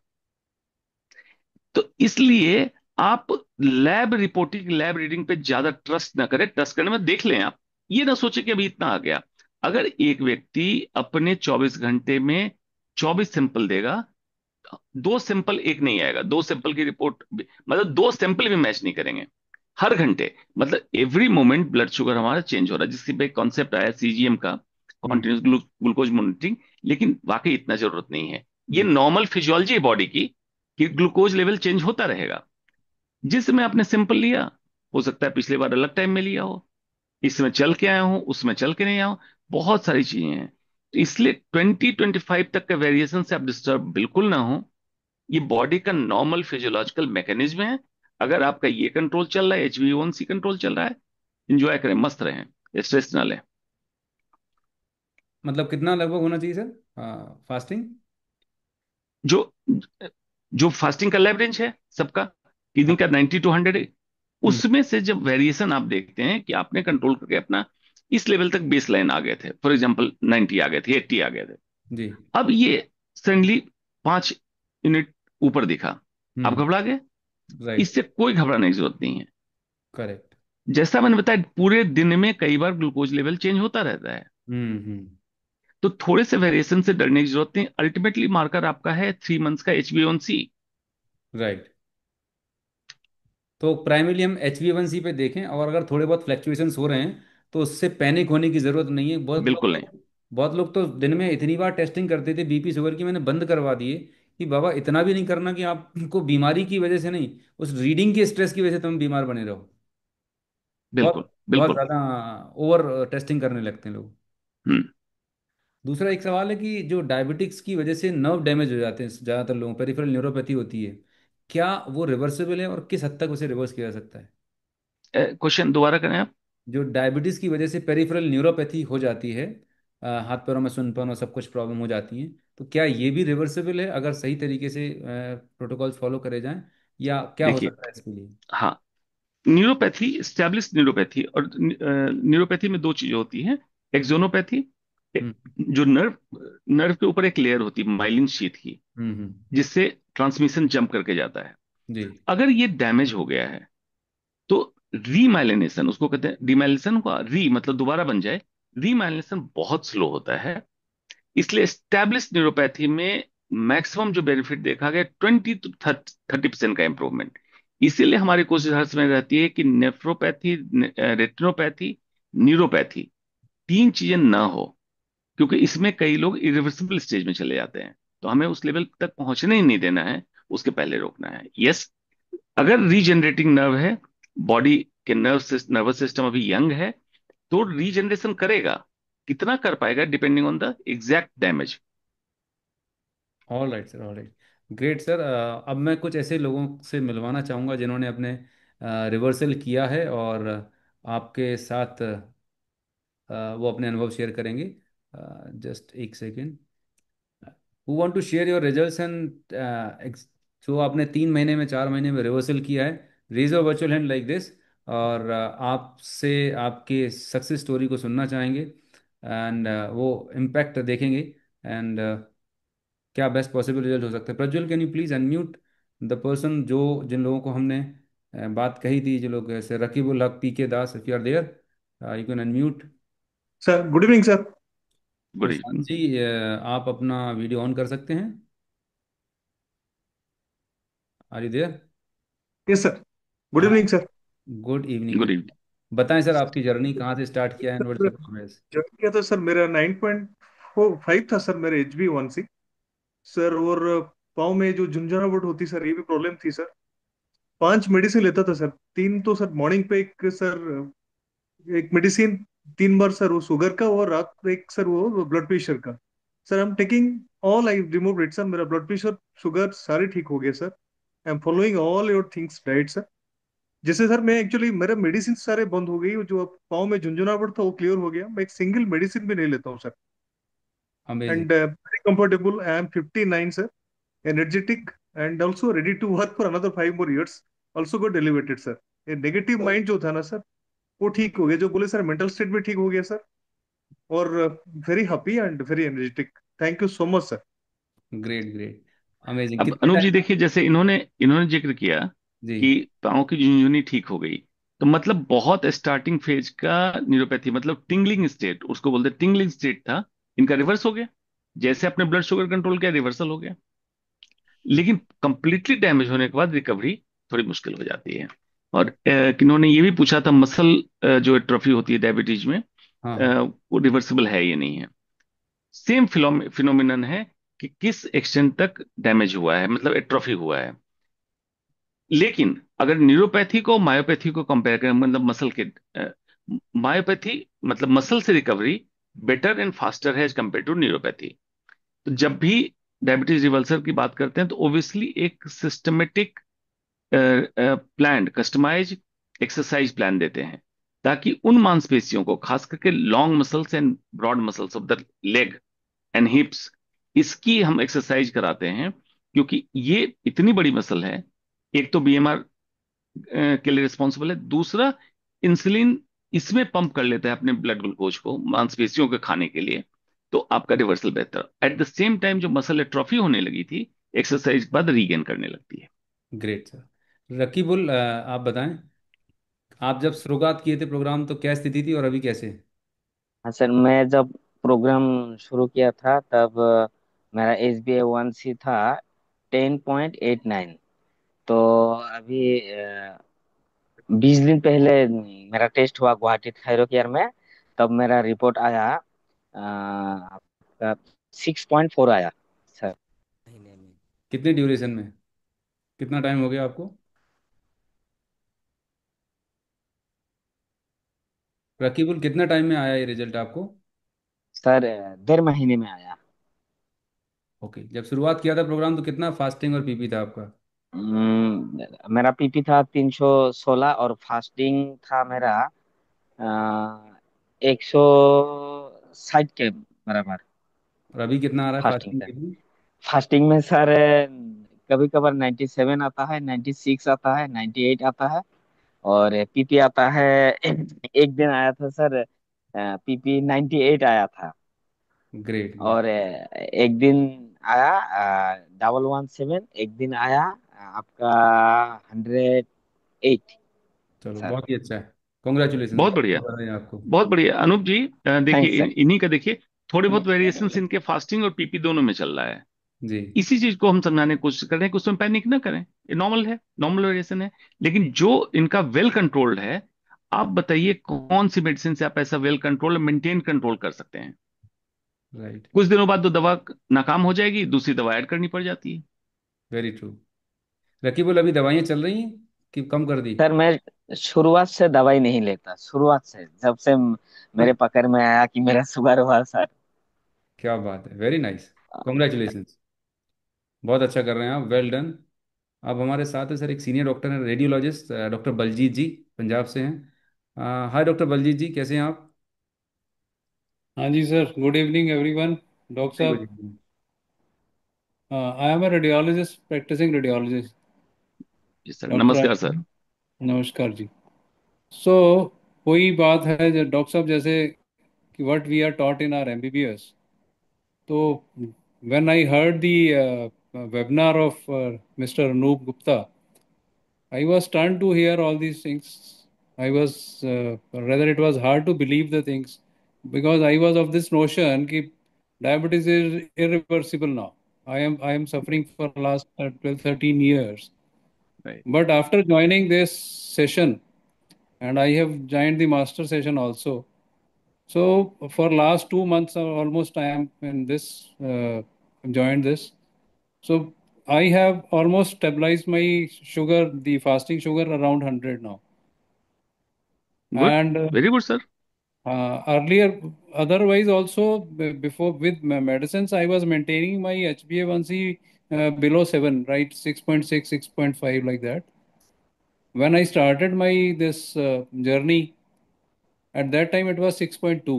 तो इसलिए आप लैब रिपोर्टिंग, लैब रीडिंग पे ज्यादा ट्रस्ट ना करें। ट्रस्ट करने में देख लें आप, ये ना सोचे कि अभी इतना आ गया। अगर एक व्यक्ति अपने 24 घंटे में 24 सैंपल देगा, दो सैंपल एक नहीं आएगा, दो सैंपल की रिपोर्ट मतलब दो सैंपल भी मैच नहीं करेंगे। हर घंटे, मतलब एवरी मोमेंट ब्लड शुगर हमारा चेंज हो रहा है, जिससे पे कॉन्सेप्ट आया सीजीएम का, हम्म। Continuous glucose monitoring. लेकिन वाकई इतना जरूरत नहीं है। ये जी। नॉर्मल फिजियोलॉजी है बॉडी की, कि ग्लूकोज लेवल चेंज होता रहेगा। जिस समय आपने सैंपल लिया, हो सकता है पिछले बार अलग टाइम में लिया हो, इस समय चल के आया हूं, उसमें चल के नहीं आया हूं, बहुत सारी चीजें हैं। तो इसलिए 2025 तक के वेरिएशन से आप डिस्टर्ब बिल्कुल ना हो। ये बॉडी का नॉर्मल फिजियोलॉजिकल मैकेनिज्म है। अगर आपका ये कंट्रोल चल रहा है, HbA1c कंट्रोल चल रहा है, इंजॉय करें, मस्त रहें, स्ट्रेस ना लें। मतलब कितना लगभग होना चाहिए सर फास्टिंग? जो जो फास्टिंग का लैब रेंज है सबका, किसी हाँ। का 90 to 100 है। हम्म। उसमें से जब वेरिएशन आप देखते हैं कि आपने कंट्रोल करके अपना इस लेवल तक बेस लाइन आ गए थे, फॉर एग्जांपल 90 आ गए थे, 80 आ गए थे, जी। अब ये सडनली 5 यूनिट ऊपर दिखा, आप हम्म। घबरा गए। राइट। इससे कोई घबराने की जरूरत नहीं है। करेक्ट। जैसा मैंने बताया, पूरे दिन में कई बार ग्लूकोज लेवल चेंज होता रहता है, हम्म। तो थोड़े से वेरिएशन से डरने की जरूरत नहीं। अल्टीमेटली मार्कर आपका है 3 मंथ्स का HbA1c। राइट। तो प्राइमरली हम HbA1c पे देखें, और अगर थोड़े बहुत फ्लैक्चुएशंस हो रहे हैं तो उससे पैनिक होने की ज़रूरत नहीं है। बिल्कुल नहीं। बहुत लोग तो दिन में इतनी बार टेस्टिंग करते थे बीपी शुगर की, मैंने बंद करवा दिए कि बाबा इतना भी नहीं करना कि आपको बीमारी की वजह से नहीं, उस रीडिंग के स्ट्रेस की वजह से तुम बीमार बने रहो। बहुत बिल्कुल बहुत बिल्कुल। ज़्यादा ओवर टेस्टिंग करने लगते हैं लोग। हम्म। दूसरा एक सवाल है कि जो डायबिटिक्स की वजह से नर्व डैमेज हो जाते हैं ज़्यादातर लोगों, पेरिफेरल न्यूरोपैथी होती है, क्या वो रिवर्सिबल है और किस हद तक उसे रिवर्स किया जा सकता है? क्वेश्चन दोबारा करें आप। जो डायबिटीज़ की वजह से पेरिफेरल न्यूरोपैथी हो जाती है, हाथ पैरों में सुनपन और सब कुछ प्रॉब्लम हो जाती है, तो क्या ये भी रिवर्सिबल है अगर सही तरीके से प्रोटोकॉल्स फॉलो करे जाएं, या क्या हो देखिए, सकता है इसके लिए? हाँ, न्यूरोपैथी, स्टैब्लिश न्यूरोपैथी, और न्यूरोपैथी में दो चीजें होती हैं, एक्सोनोपैथी, हम्म जो नर्व नर्व के ऊपर एक लेयर होती है माइलिन शीथ की, हम्म। जिससे ट्रांसमिशन जंप करके जाता है। जी। अगर ये डैमेज हो गया है तो रीमाइलिनेशन, उसको कहते हैं डीमाइलिनेशन का री मतलब दोबारा बन जाए, रीमाइलिनेशन बहुत स्लो होता है। इसलिए एस्टैब्लिश न्यूरोपैथी में मैक्सिमम जो बेनिफिट देखा गया 20 to 30% का इंप्रूवमेंट। इसीलिए हमारी कोशिश हर समय रहती है कि नेफ्रोपैथी, रेटिनोपैथी, न्यूरोपैथी, तीन चीजें ना हो, क्योंकि इसमें कई लोग इरिवर्सिबल स्टेज में चले जाते हैं। तो हमें उस लेवल तक पहुंचने ही नहीं देना है, उसके पहले रोकना है। यस, अगर रीजनरेटिंग नर्व है, बॉडी के नर्वस सिस्टम अभी यंग है, तो रीजनरेशन करेगा। कितना कर पाएगा depending on the exact damage. All right sir, all right. Great sir. अब मैं कुछ ऐसे लोगों से मिलवाना चाहूँगा जिन्होंने अपने रिवर्सल किया है, और आपके साथ वो अपने अनुभव शेयर करेंगे। जस्ट एक second. Who want to share your results and जो आपने 3 महीने में, 4 महीने में रिवर्सल किया है, raise your virtual hand like this. और आपसे आपके सक्सेस स्टोरी को सुनना चाहेंगे, एंड वो इम्पैक्ट देखेंगे, एंड क्या बेस्ट पॉसिबल रिजल्ट हो सकता है। Prajwal, can you please unmute the person, जो जिन लोगों को हमने बात कही थी, जो लोग जैसे Rakibul Haque, PK Das, if you are there you can unmute. Sir good evening sir. Good Prashant evening. जी, आप अपना वीडियो ऑन कर सकते हैं। Are you there? Yes sir. Good हाँ। Evening sir. Good evening. Good evening. बताएं सर, आपकी जर्नी कहाँ से स्टार्ट किया है and what's sir the progress. जब किया था सर मेरा 9.5 था सर, मेरा HbA1c सर। और पाँव में जो झुंझुनाहट होती सर, ये भी प्रॉब्लम थी सर। 5 मेडिसिन लेता था सर। तीन तो सर मॉर्निंग पे एक सर, एक मेडिसिन 3 बार सर वो शुगर का, और रात को एक सर वो ब्लड प्रेशर का। Sir I am taking all, I remove it sir. मेरा ब्लड प्रेशर शुगर सारे ठीक हो गए sir. I am following all your things diet sir. जिससे सर मैं एक्चुअली मेरा मेडिसिन सारे बंद हो गई, और जो पाँव में झुंझुनापड़ था वो क्लियर हो गया। मैं एक सिंगल मेडिसिन भी नहीं लेता हूँ sir. Amazing. And very comfortable. I am 59 sir, energetic, and also ready to work for another 5 more years। Also got elevated sir. ये नेगेटिव माइंड जो था ना सर, वो ठीक हो गया। जो बोले सर मेंटल स्टेट भी ठीक हो गया सर। और very happy and very energetic. Thank you so much sir. Great great. Amazing. अब कितने अनूप जी टाइम? देखिए, जैसे इन्होंने इन्होंने जिक्र किया जी। कि पाँव की झुनझुनी ठीक हो गई, तो मतलब बहुत स्टार्टिंग फेज का न्यूरोपैथी, मतलब टिंगलिंग स्टेट, उसको बोलते हैं टिंगलिंग स्टेट था, इनका रिवर्स हो गया। जैसे अपने ब्लड शुगर कंट्रोल किया, रिवर्सल हो गया। लेकिन कंप्लीटली डैमेज होने के बाद रिकवरी थोड़ी मुश्किल हो जाती है। और इन्होंने ये भी पूछा था, मसल जो एट्रोफी होती है डायबिटीज में, हाँ हाँ। वो रिवर्सिबल है या नहीं है। सेम फिनोमिनन है कि किस एक्सटेंट तक डैमेज हुआ है, मतलब एट्रोफी हुआ है। लेकिन अगर न्यूरोपैथी को मायोपैथी को कंपेयर करें, मतलब मसल के, मायोपैथी मतलब मसल से रिकवरी बेटर एंड फास्टर है एज कंपेयर टू न्यूरोपैथी। तो जब भी डायबिटीज रिवर्सल की बात करते हैं, तो ओब्वियसली एक systematic plan, customize exercise plan देते हैं, ताकि उन मांसपेशियों को, खास करके long muscles and broad muscles of the leg and hips, इसकी हम एक्सरसाइज कराते हैं। क्योंकि ये इतनी बड़ी मसल है, एक तो बीएमआर के लिए रिस्पॉन्सिबल है, दूसरा इंसुलिन इसमें पंप कर लेता है अपने ब्लड ग्लूकोज को मांसपेशियों के खाने के लिए। तो आपका रिवर्सल बेहतर, एट द सेम टाइम जो मसल एट्रोफी होने लगी थी, एक्सरसाइज के बाद रीगेन करने लगती है। Great sir. रकीबुल, आप बताएं, आप जब शुरुआत किए थे प्रोग्राम तो क्या स्थिति थी, और अभी कैसे? हाँ सर, मैं जब प्रोग्राम शुरू किया था तब मेरा HbA1c था 10.89। तो अभी 20 दिन पहले मेरा टेस्ट हुआ गुवाहाटी थायरो केयर में। तब मेरा रिपोर्ट आया, आपका 6.4 आया सर, महीने में। कितने ड्यूरेशन में? कितना टाइम हो गया आपको? रकीबुल, कितना टाइम में आया ये रिजल्ट आपको? सर 1.5 महीने में आया। ओके, जब शुरुआत किया था प्रोग्राम तो कितना फास्टिंग और पीपी था आपका? मेरा पीपी था 316, और फास्टिंग था मेरा 160 के बराबर और अभी कितना आ रहा है फास्टिंग फास्टिंग था। पीपी? फास्टिंग में सर कभी कभार 97 आता है, 96 आता है, 98 आता है, और पीपी आता है। एक दिन आया था सर, पीपी 98 आया था। Great great. और एक दिन आया 117, एक दिन आया आपका 108 चलो सर। बहुत ही अच्छा है। कॉन्ग्रेचुलेशन, बहुत बहुत बढ़िया। बहुत बधाई आपको। बहुत बढ़िया अनूप जी। देखिए थैंक्स सर। इन्हीं का देखिए थोड़े बहुत वेरिएशंस इनके फास्टिंग और पीपी दोनों में चल रहा है। जी। इसी चीज को हम समझाने की कोशिश कर रहे हैं कि उसमें पैनिक ना करें, ये नॉर्मल है, नॉर्मल वेरिएशन है। लेकिन जो इनका वेल कंट्रोल्ड है, आप बताइए कौन सी मेडिसिन से आप ऐसा वेल कंट्रोल मेंटेन कंट्रोल कर सकते हैं? राइट। कुछ दिनों बाद तो दवा नाकाम हो जाएगी, दूसरी दवा ऐड करनी पड़ जाती है। Very true. रकीबुल, अभी दवाइयाँ चल रही हैं कि कम कर दी? सर मैं शुरुआत से दवाई नहीं लेता, शुरुआत से जब से मेरे पकड़ में आया कि मेरा शुगर हुआ सर। क्या बात है, वेरी नाइस। कॉन्ग्रेचुलेशन। बहुत अच्छा कर रहे हैं आप, वेल डन। अब हमारे साथ है सर एक सीनियर डॉक्टर हैं, रेडियोलॉजिस्ट डॉक्टर बलजीत जी, पंजाब से हैं। हाय डॉक्टर बलजीत जी, कैसे हैं आप? हाँ जी sir, good evening everyone. Doctor very good साहब, evening. I am a radiologist, practising radiologist. जी सर, डॉक्टर नमस्कार आयुष, सर। नमस्कार जी। सो वही बात है जो डॉक्टर साहब, जैसे कि what we are taught in our MBBS. तो when I heard the webinar of mister Anoop Gupta, I was stunned to hear all these things. I was, rather, it was hard to believe the things because I was of this notion that diabetes is irreversible now. I am suffering for last 12, 13 years. Right. But after joining this session, and I have joined the master session also. So for last 2 months, almost I am in this, joined this. So I have almost stabilized my sugar, the fasting sugar around 100 now. Good, And very good sir. earlier, otherwise also before with medicines, I was maintaining my HbA1c below 7, right? 6.6, 6.5 like that. When I started my this journey, at that time it was 6.2.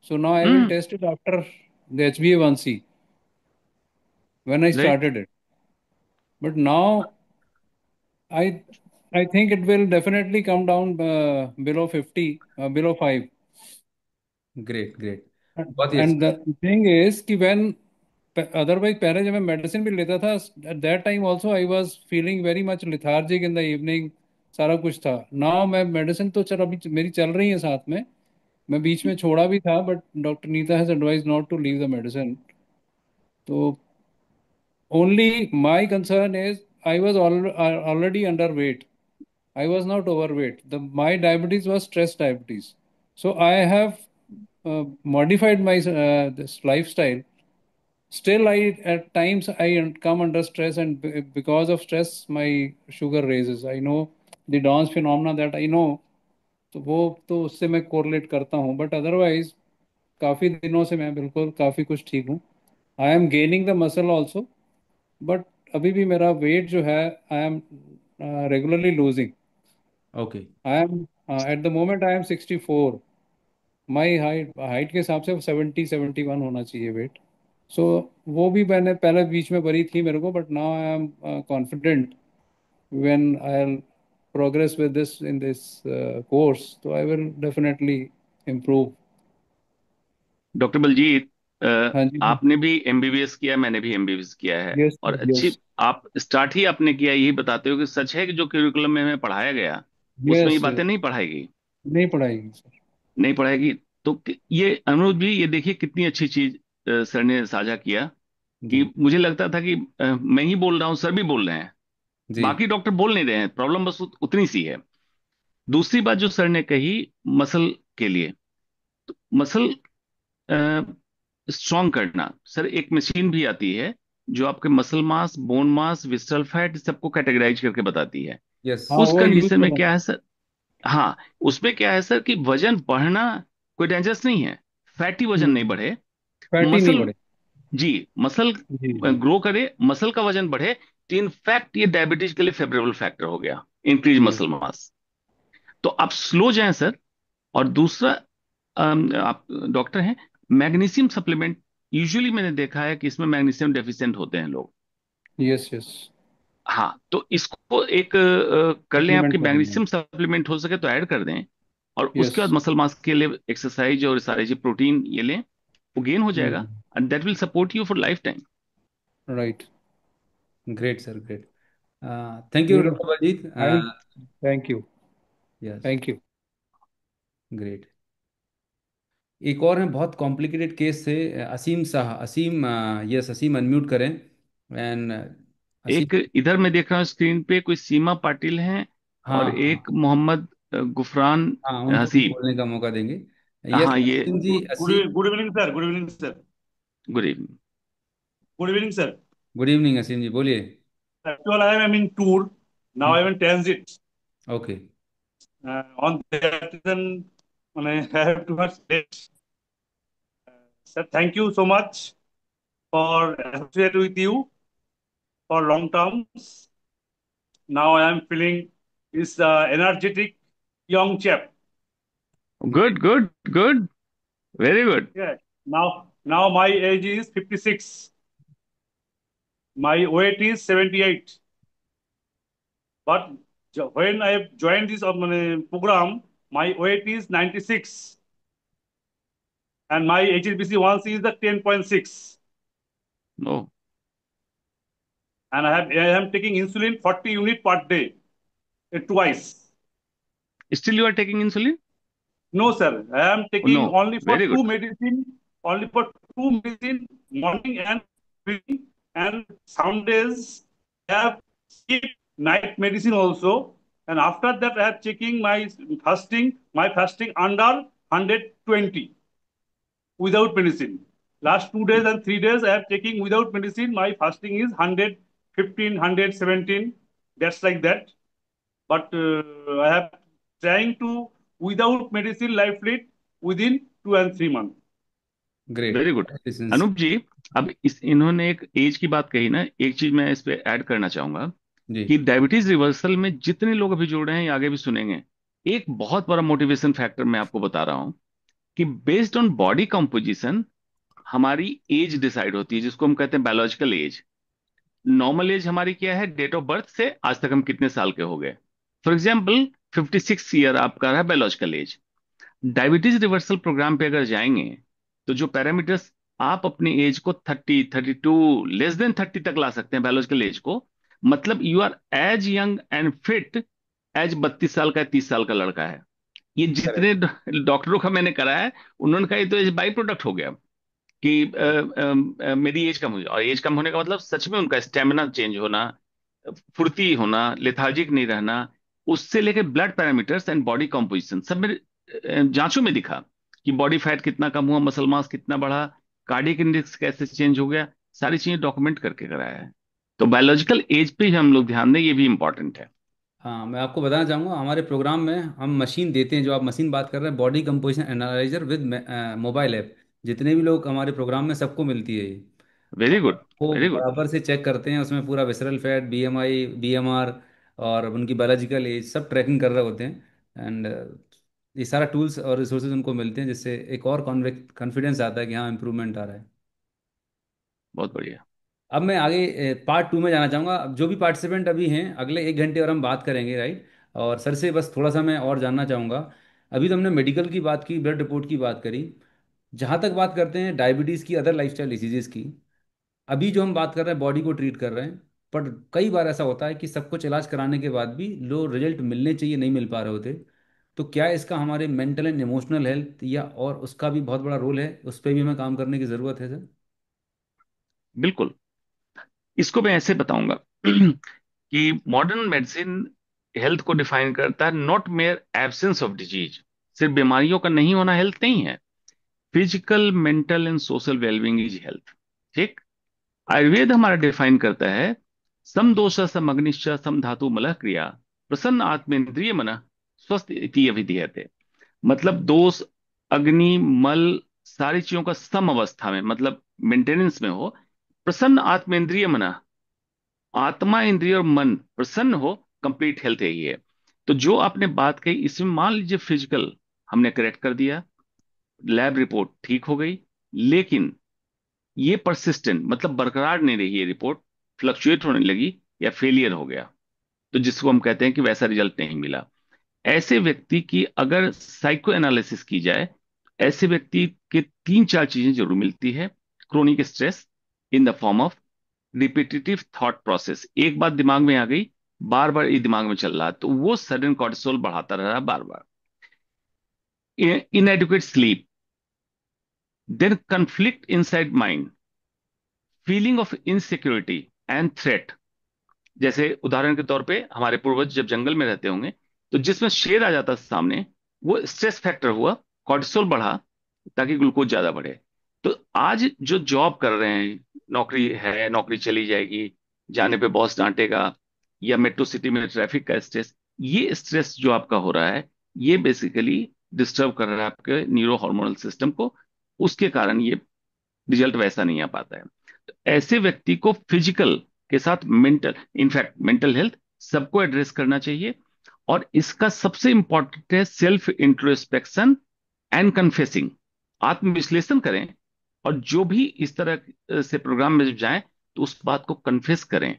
So now I will hmm. test it after the HbA1c when I right. started it. But now I I think it will definitely come down below 50, below 5. Great great. बहुत ही And अच्छा। the thing is कि when otherwise पहले जब मैं medicine भी लेता था, at that time also I was feeling very much lethargic in the evening, सारा कुछ था। Now मैं मेडिसिन तो चल अभी मेरी चल रही है साथ में, मैं बीच में छोड़ा भी था, but doctor Neeta has advise not to leave the medicine. तो only my concern is I was already underweight. I was not overweight. My diabetes was stress diabetes. So I have modified my this lifestyle. Still, I at times I come under stress, and because of stress, my sugar raises. I know the Downs phenomena that I know. तो वो तो उससे मैं correlate करता हूँ, but otherwise काफ़ी दिनों से मैं बिल्कुल काफ़ी कुछ ठीक हूँ। I am gaining the muscle also, but अभी भी मेरा वेट जो है, I am regularly losing. Okay. I am at the moment I am 64। My height height के हिसाब से 70, 71 होना चाहिए वेट। सो वो भी मैंने पहले बीच में भरी थी मेरे को, but now I am confident when I progress with this in this course, तो I will definitely improve. Doctor Baljeet, हाँ जी। आपने भी एमबीबीएस किया, मैंने भी एमबीबीएस किया है। यस और यस। अच्छी आप स्टार्ट ही आपने किया यही बताते हो कि सच है कि जो करिकुलम में हमें पढ़ाया गया उसमें ये यस बातें यस। नहीं पढ़ाएगी। नहीं पढ़ाएगी सर। नहीं पढ़ाएगी। तो ये अनुरोध भी, ये देखिए कितनी अच्छी चीज सर ने साझा किया कि जी मुझे लगता था कि मैं ही बोल रहा हूँ, सर भी बोल रहे हैं, जी। बाकी डॉक्टर बोल नहीं रहे हैं, प्रॉब्लम बस उतनी सी है। दूसरी बात जो सर ने कही, मसल के लिए, मसल स्ट्रॉन्ग करना, सर एक मशीन भी आती है जो आपके muscle mass, bone mass, visceral fat सबको कैटेगराइज करके बताती है। यस। हाँ उस वो यूज कंडीशन में करा। क्या है सर, हाँ, उसमें क्या है सर कि वजन बढ़ना कोई डेंजरस नहीं है, फैटी वजन नहीं बढ़े, फैटी नहीं मसल, बढ़े। जी, मसल जी जी। ग्रो करे, मसल का वजन बढ़े, तो इनफैक्ट ये डायबिटीज के लिए फेवरेबल फैक्टर हो गया, इंक्रीज जी मसल मास। तो आप स्लो जाएं सर। और दूसरा, आप डॉक्टर हैं, मैग्नीशियम सप्लीमेंट, यूजुअली मैंने देखा है कि इसमें मैग्नीशियम डेफिशिएंट होते हैं लोग। Yes yes. हाँ, तो इसको एक कर लें, आपके सप्लीमेंट करेंगे। मैग्नीशियम सप्लीमेंट हो सके तो ऐड कर दें। और यस। उसके बाद मसल मास के लिए एक्सरसाइज और सारी चीज, प्रोटीन ये लें। वो गेन हो जाएगा, hmm. And that will support you for life time. Right. Great sir, great. Thank you ये doctor Baljit. Thank thank you. Yes, thank you. Great. एक और है बहुत कॉम्प्लिकेटेड केस से, असीम शाह। असीम, यस असीम, अनम्यूट करें। एंड असीम। एक इधर मैं देख रहा हूँ स्क्रीन पे कोई सीमा पाटिल हैं, और हाँ एक हाँ मोहम्मद गुफरान हाँ, उनको भी हसीब। बोलने का मौका देंगे। यस हाँ, ये Aseem ji, good Aseem. Good evening sir, good evening sir, good evening. Good evening sir. Good evening Aseem ji, बोलिए। Actually, I am in tour. Now I am in transit. Okay. On that reason, I have too much late. Sir, thank you so much for associate with you for long terms. Now I am feeling is energetic young chap. Good good good, very good. Yeah. Now my age is 56. My weight is 78. But when I joined this program, my weight is 96. And my HSBC1C is the 10.6. No, And I am taking insulin 40 unit per day, twice. Still you are taking insulin? No, sir. I am no, taking very good. only for two medicine, morning and evening. And some days I have skipped night medicine also. And after that, I have checking my fasting under 120 without medicine. Last 2 days and 3 days, I am taking without medicine. My fasting is 115, 117. That's like that. But I have trying to without medicine life lead within 2 and 3 months. Great. Very good. Anoop ji, अब इस इन्होंने एक as की बात कही ना, एक चीज मैं इस पे ऐड करना चाहूंगा जी। कि डायबिटीज रिवर्सल में जितने लोग अभी जुड़ रहे हैं या आगे भी सुनेंगे, एक बहुत बड़ा मोटिवेशन फैक्टर मैं आपको बता रहा हूं कि बेस्ड ऑन बॉडी कंपोजिशन हमारी एज डिसाइड होती है, जिसको हम कहते हैं बायोलॉजिकल एज। नॉर्मल एज हमारी क्या है, डेट ऑफ बर्थ से आज तक हम कितने साल के हो गए। फॉर एग्जाम्पल 56 ईयर आपका है biological age. Diabetes reversal program पे अगर जाएंगे तो जो पैरामीटर्स आप अपनी एज को 30, 32, लेस देन 30 तक ला सकते हैं बायोलॉजिकल एज को, मतलब you are as young and fit as 32 साल का 30 साल का लड़का है। ये जितने करेक्ट। डॉक्टरों का मैंने करा है, उन्होंने कहा ये तो बाई प्रोडक्ट हो गया कि मेरी एज कम हुई, और एज कम होने का मतलब सच में उनका स्टेमिना चेंज होना, फुर्ती होना, लेथार्जिक नहीं रहना, उससे लेकर blood parameters and body composition सब मेरे जांचों में दिखा कि बॉडी फैट कितना कम हुआ, मसल मास कितना बढ़ा, कार्डियक इंडेक्स कैसे चेंज हो गया, सारी चीजें डॉक्यूमेंट करके कराया है। तो बायोलॉजिकल एज पे ही हम लोग ध्यान दें, ये भी इंपॉर्टेंट है। हाँ, मैं आपको बताना चाहूँगा, हमारे प्रोग्राम में हम मशीन देते हैं, जो आप मशीन बात कर रहे हैं, body composition analyser with mobile app. जितने भी लोग हमारे प्रोग्राम में, सबको मिलती है ये। वेरी और गुड, वो वेरी गुड। बराबर से चेक करते हैं, उसमें पूरा विसरल फैट, बीएमआई, बीएमआर और उनकी बायोलॉजिकल एज सब ट्रैकिंग कर रहे होते हैं। एंड ये सारा टूल्स और रिसोर्सेज उनको मिलते हैं, जिससे एक और कॉन्फिडेंस आता है कि हाँ, इम्प्रूवमेंट आ रहा है। बहुत बढ़िया। अब मैं आगे पार्ट टू में जाना चाहूँगा। अब जो भी पार्टिसिपेंट अभी हैं, अगले 1 घंटे और हम बात करेंगे, राइट। और सर से बस थोड़ा सा मैं और जानना चाहूँगा। अभी तो हमने मेडिकल की बात की, ब्लड रिपोर्ट की बात करी। जहाँ तक बात करते हैं डायबिटीज़ की, अदर लाइफस्टाइल डिसीजेज़ की, अभी जो हम बात कर रहे हैं बॉडी को ट्रीट कर रहे हैं, पर कई बार ऐसा होता है कि सब कुछ इलाज कराने के बाद भी लो रिजल्ट मिलने चाहिए, नहीं मिल पा रहे होते। तो क्या इसका हमारे मेंटल एंड इमोशनल हेल्थ या और उसका भी बहुत बड़ा रोल है, उस पर भी हमें काम करने की ज़रूरत है सर? बिल्कुल। इसको मैं ऐसे बताऊंगा कि मॉडर्न मेडिसिन हेल्थ को डिफाइन करता है not mayor absence of disease. सिर्फ बीमारियों का नहीं होना हेल्थ नहीं है। Physical, mental and social wellbeing is health. ठीक। आयुर्वेद हमारा डिफाइन करता है सम दोष सम अग्निश्च सम धातु मलः क्रिया प्रसन्न आत्मेंद्रिय मन स्वस्थ इति अभिधीयते। मतलब दोष, अग्नि, मल, सारी चीजों का सम अवस्था में, मतलब मेंटेनेंस में हो। प्रसन्न आत्मेंद्रिय मन, आत्मा, इंद्रिय और मन प्रसन्न हो, कंप्लीट हेल्थ यही है। तो जो आपने बात कही, इसमें मान लीजिए फिजिकल हमने करेक्ट कर दिया, लैब रिपोर्ट ठीक हो गई, लेकिन ये परसिस्टेंट मतलब बरकरार नहीं रही, ये रिपोर्ट फ्लक्चुएट होने लगी या फेलियर हो गया, तो जिसको हम कहते हैं कि वैसा रिजल्ट नहीं मिला। ऐसे व्यक्ति की अगर साइको एनालिसिस की जाए, ऐसे व्यक्ति के तीन चार चीजें जरूर मिलती है। Chronic stress in the form of repetitive thought process, एक बात दिमाग में आ गई, बार बार ये दिमाग में चल रहा, तो वो सडन कॉर्टिसोल बढ़ाता रहा बार बार। Inadequate sleep, then conflict inside mind, feeling of insecurity and threat. जैसे उदाहरण के तौर पे हमारे पूर्वज जब जंगल में रहते होंगे, तो जिसमें शेर आ जाता सामने, वो स्ट्रेस फैक्टर हुआ, कॉर्टिसोल बढ़ा, ताकि ग्लूकोज ज्यादा बढ़े। तो आज जो जॉब कर रहे हैं, नौकरी है, नौकरी चली जाएगी, जाने पे बॉस डांटेगा, या मेट्रो सिटी में ट्रैफिक का स्ट्रेस, ये स्ट्रेस जो आपका हो रहा है, ये बेसिकली डिस्टर्ब कर रहा है आपके न्यूरो हार्मोनल सिस्टम को। उसके कारण ये रिजल्ट वैसा नहीं आ पाता है। तो ऐसे व्यक्ति को फिजिकल के साथ मेंटल, इनफैक्ट मेंटल हेल्थ सबको एड्रेस करना चाहिए। और इसका सबसे इंपॉर्टेंट है सेल्फ इंट्रोस्पेक्शन एंड कन्फेसिंग। आत्मविश्लेषण करें, और जो भी इस तरह से प्रोग्राम में जब जाएं, तो उस बात को कन्फेस करें।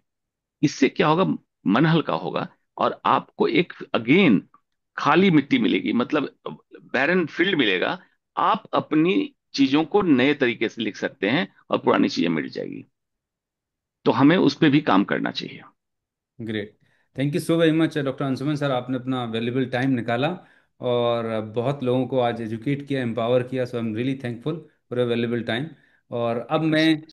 इससे क्या होगा, मन हल्का होगा, और आपको एक अगेन खाली मिट्टी मिलेगी, मतलब बैरन फील्ड मिलेगा। आप अपनी चीजों को नए तरीके से लिख सकते हैं, और पुरानी चीजें मिट जाएगी। तो हमें उस पर भी काम करना चाहिए। Great. Thank you so very much doctor Anshuman sir, आपने अपना वैल्यूबल टाइम निकाला और बहुत लोगों को आज एजुकेट किया, एम्पावर किया। So I am really thankful for your valuable time. और अब थैंक यू मैं सो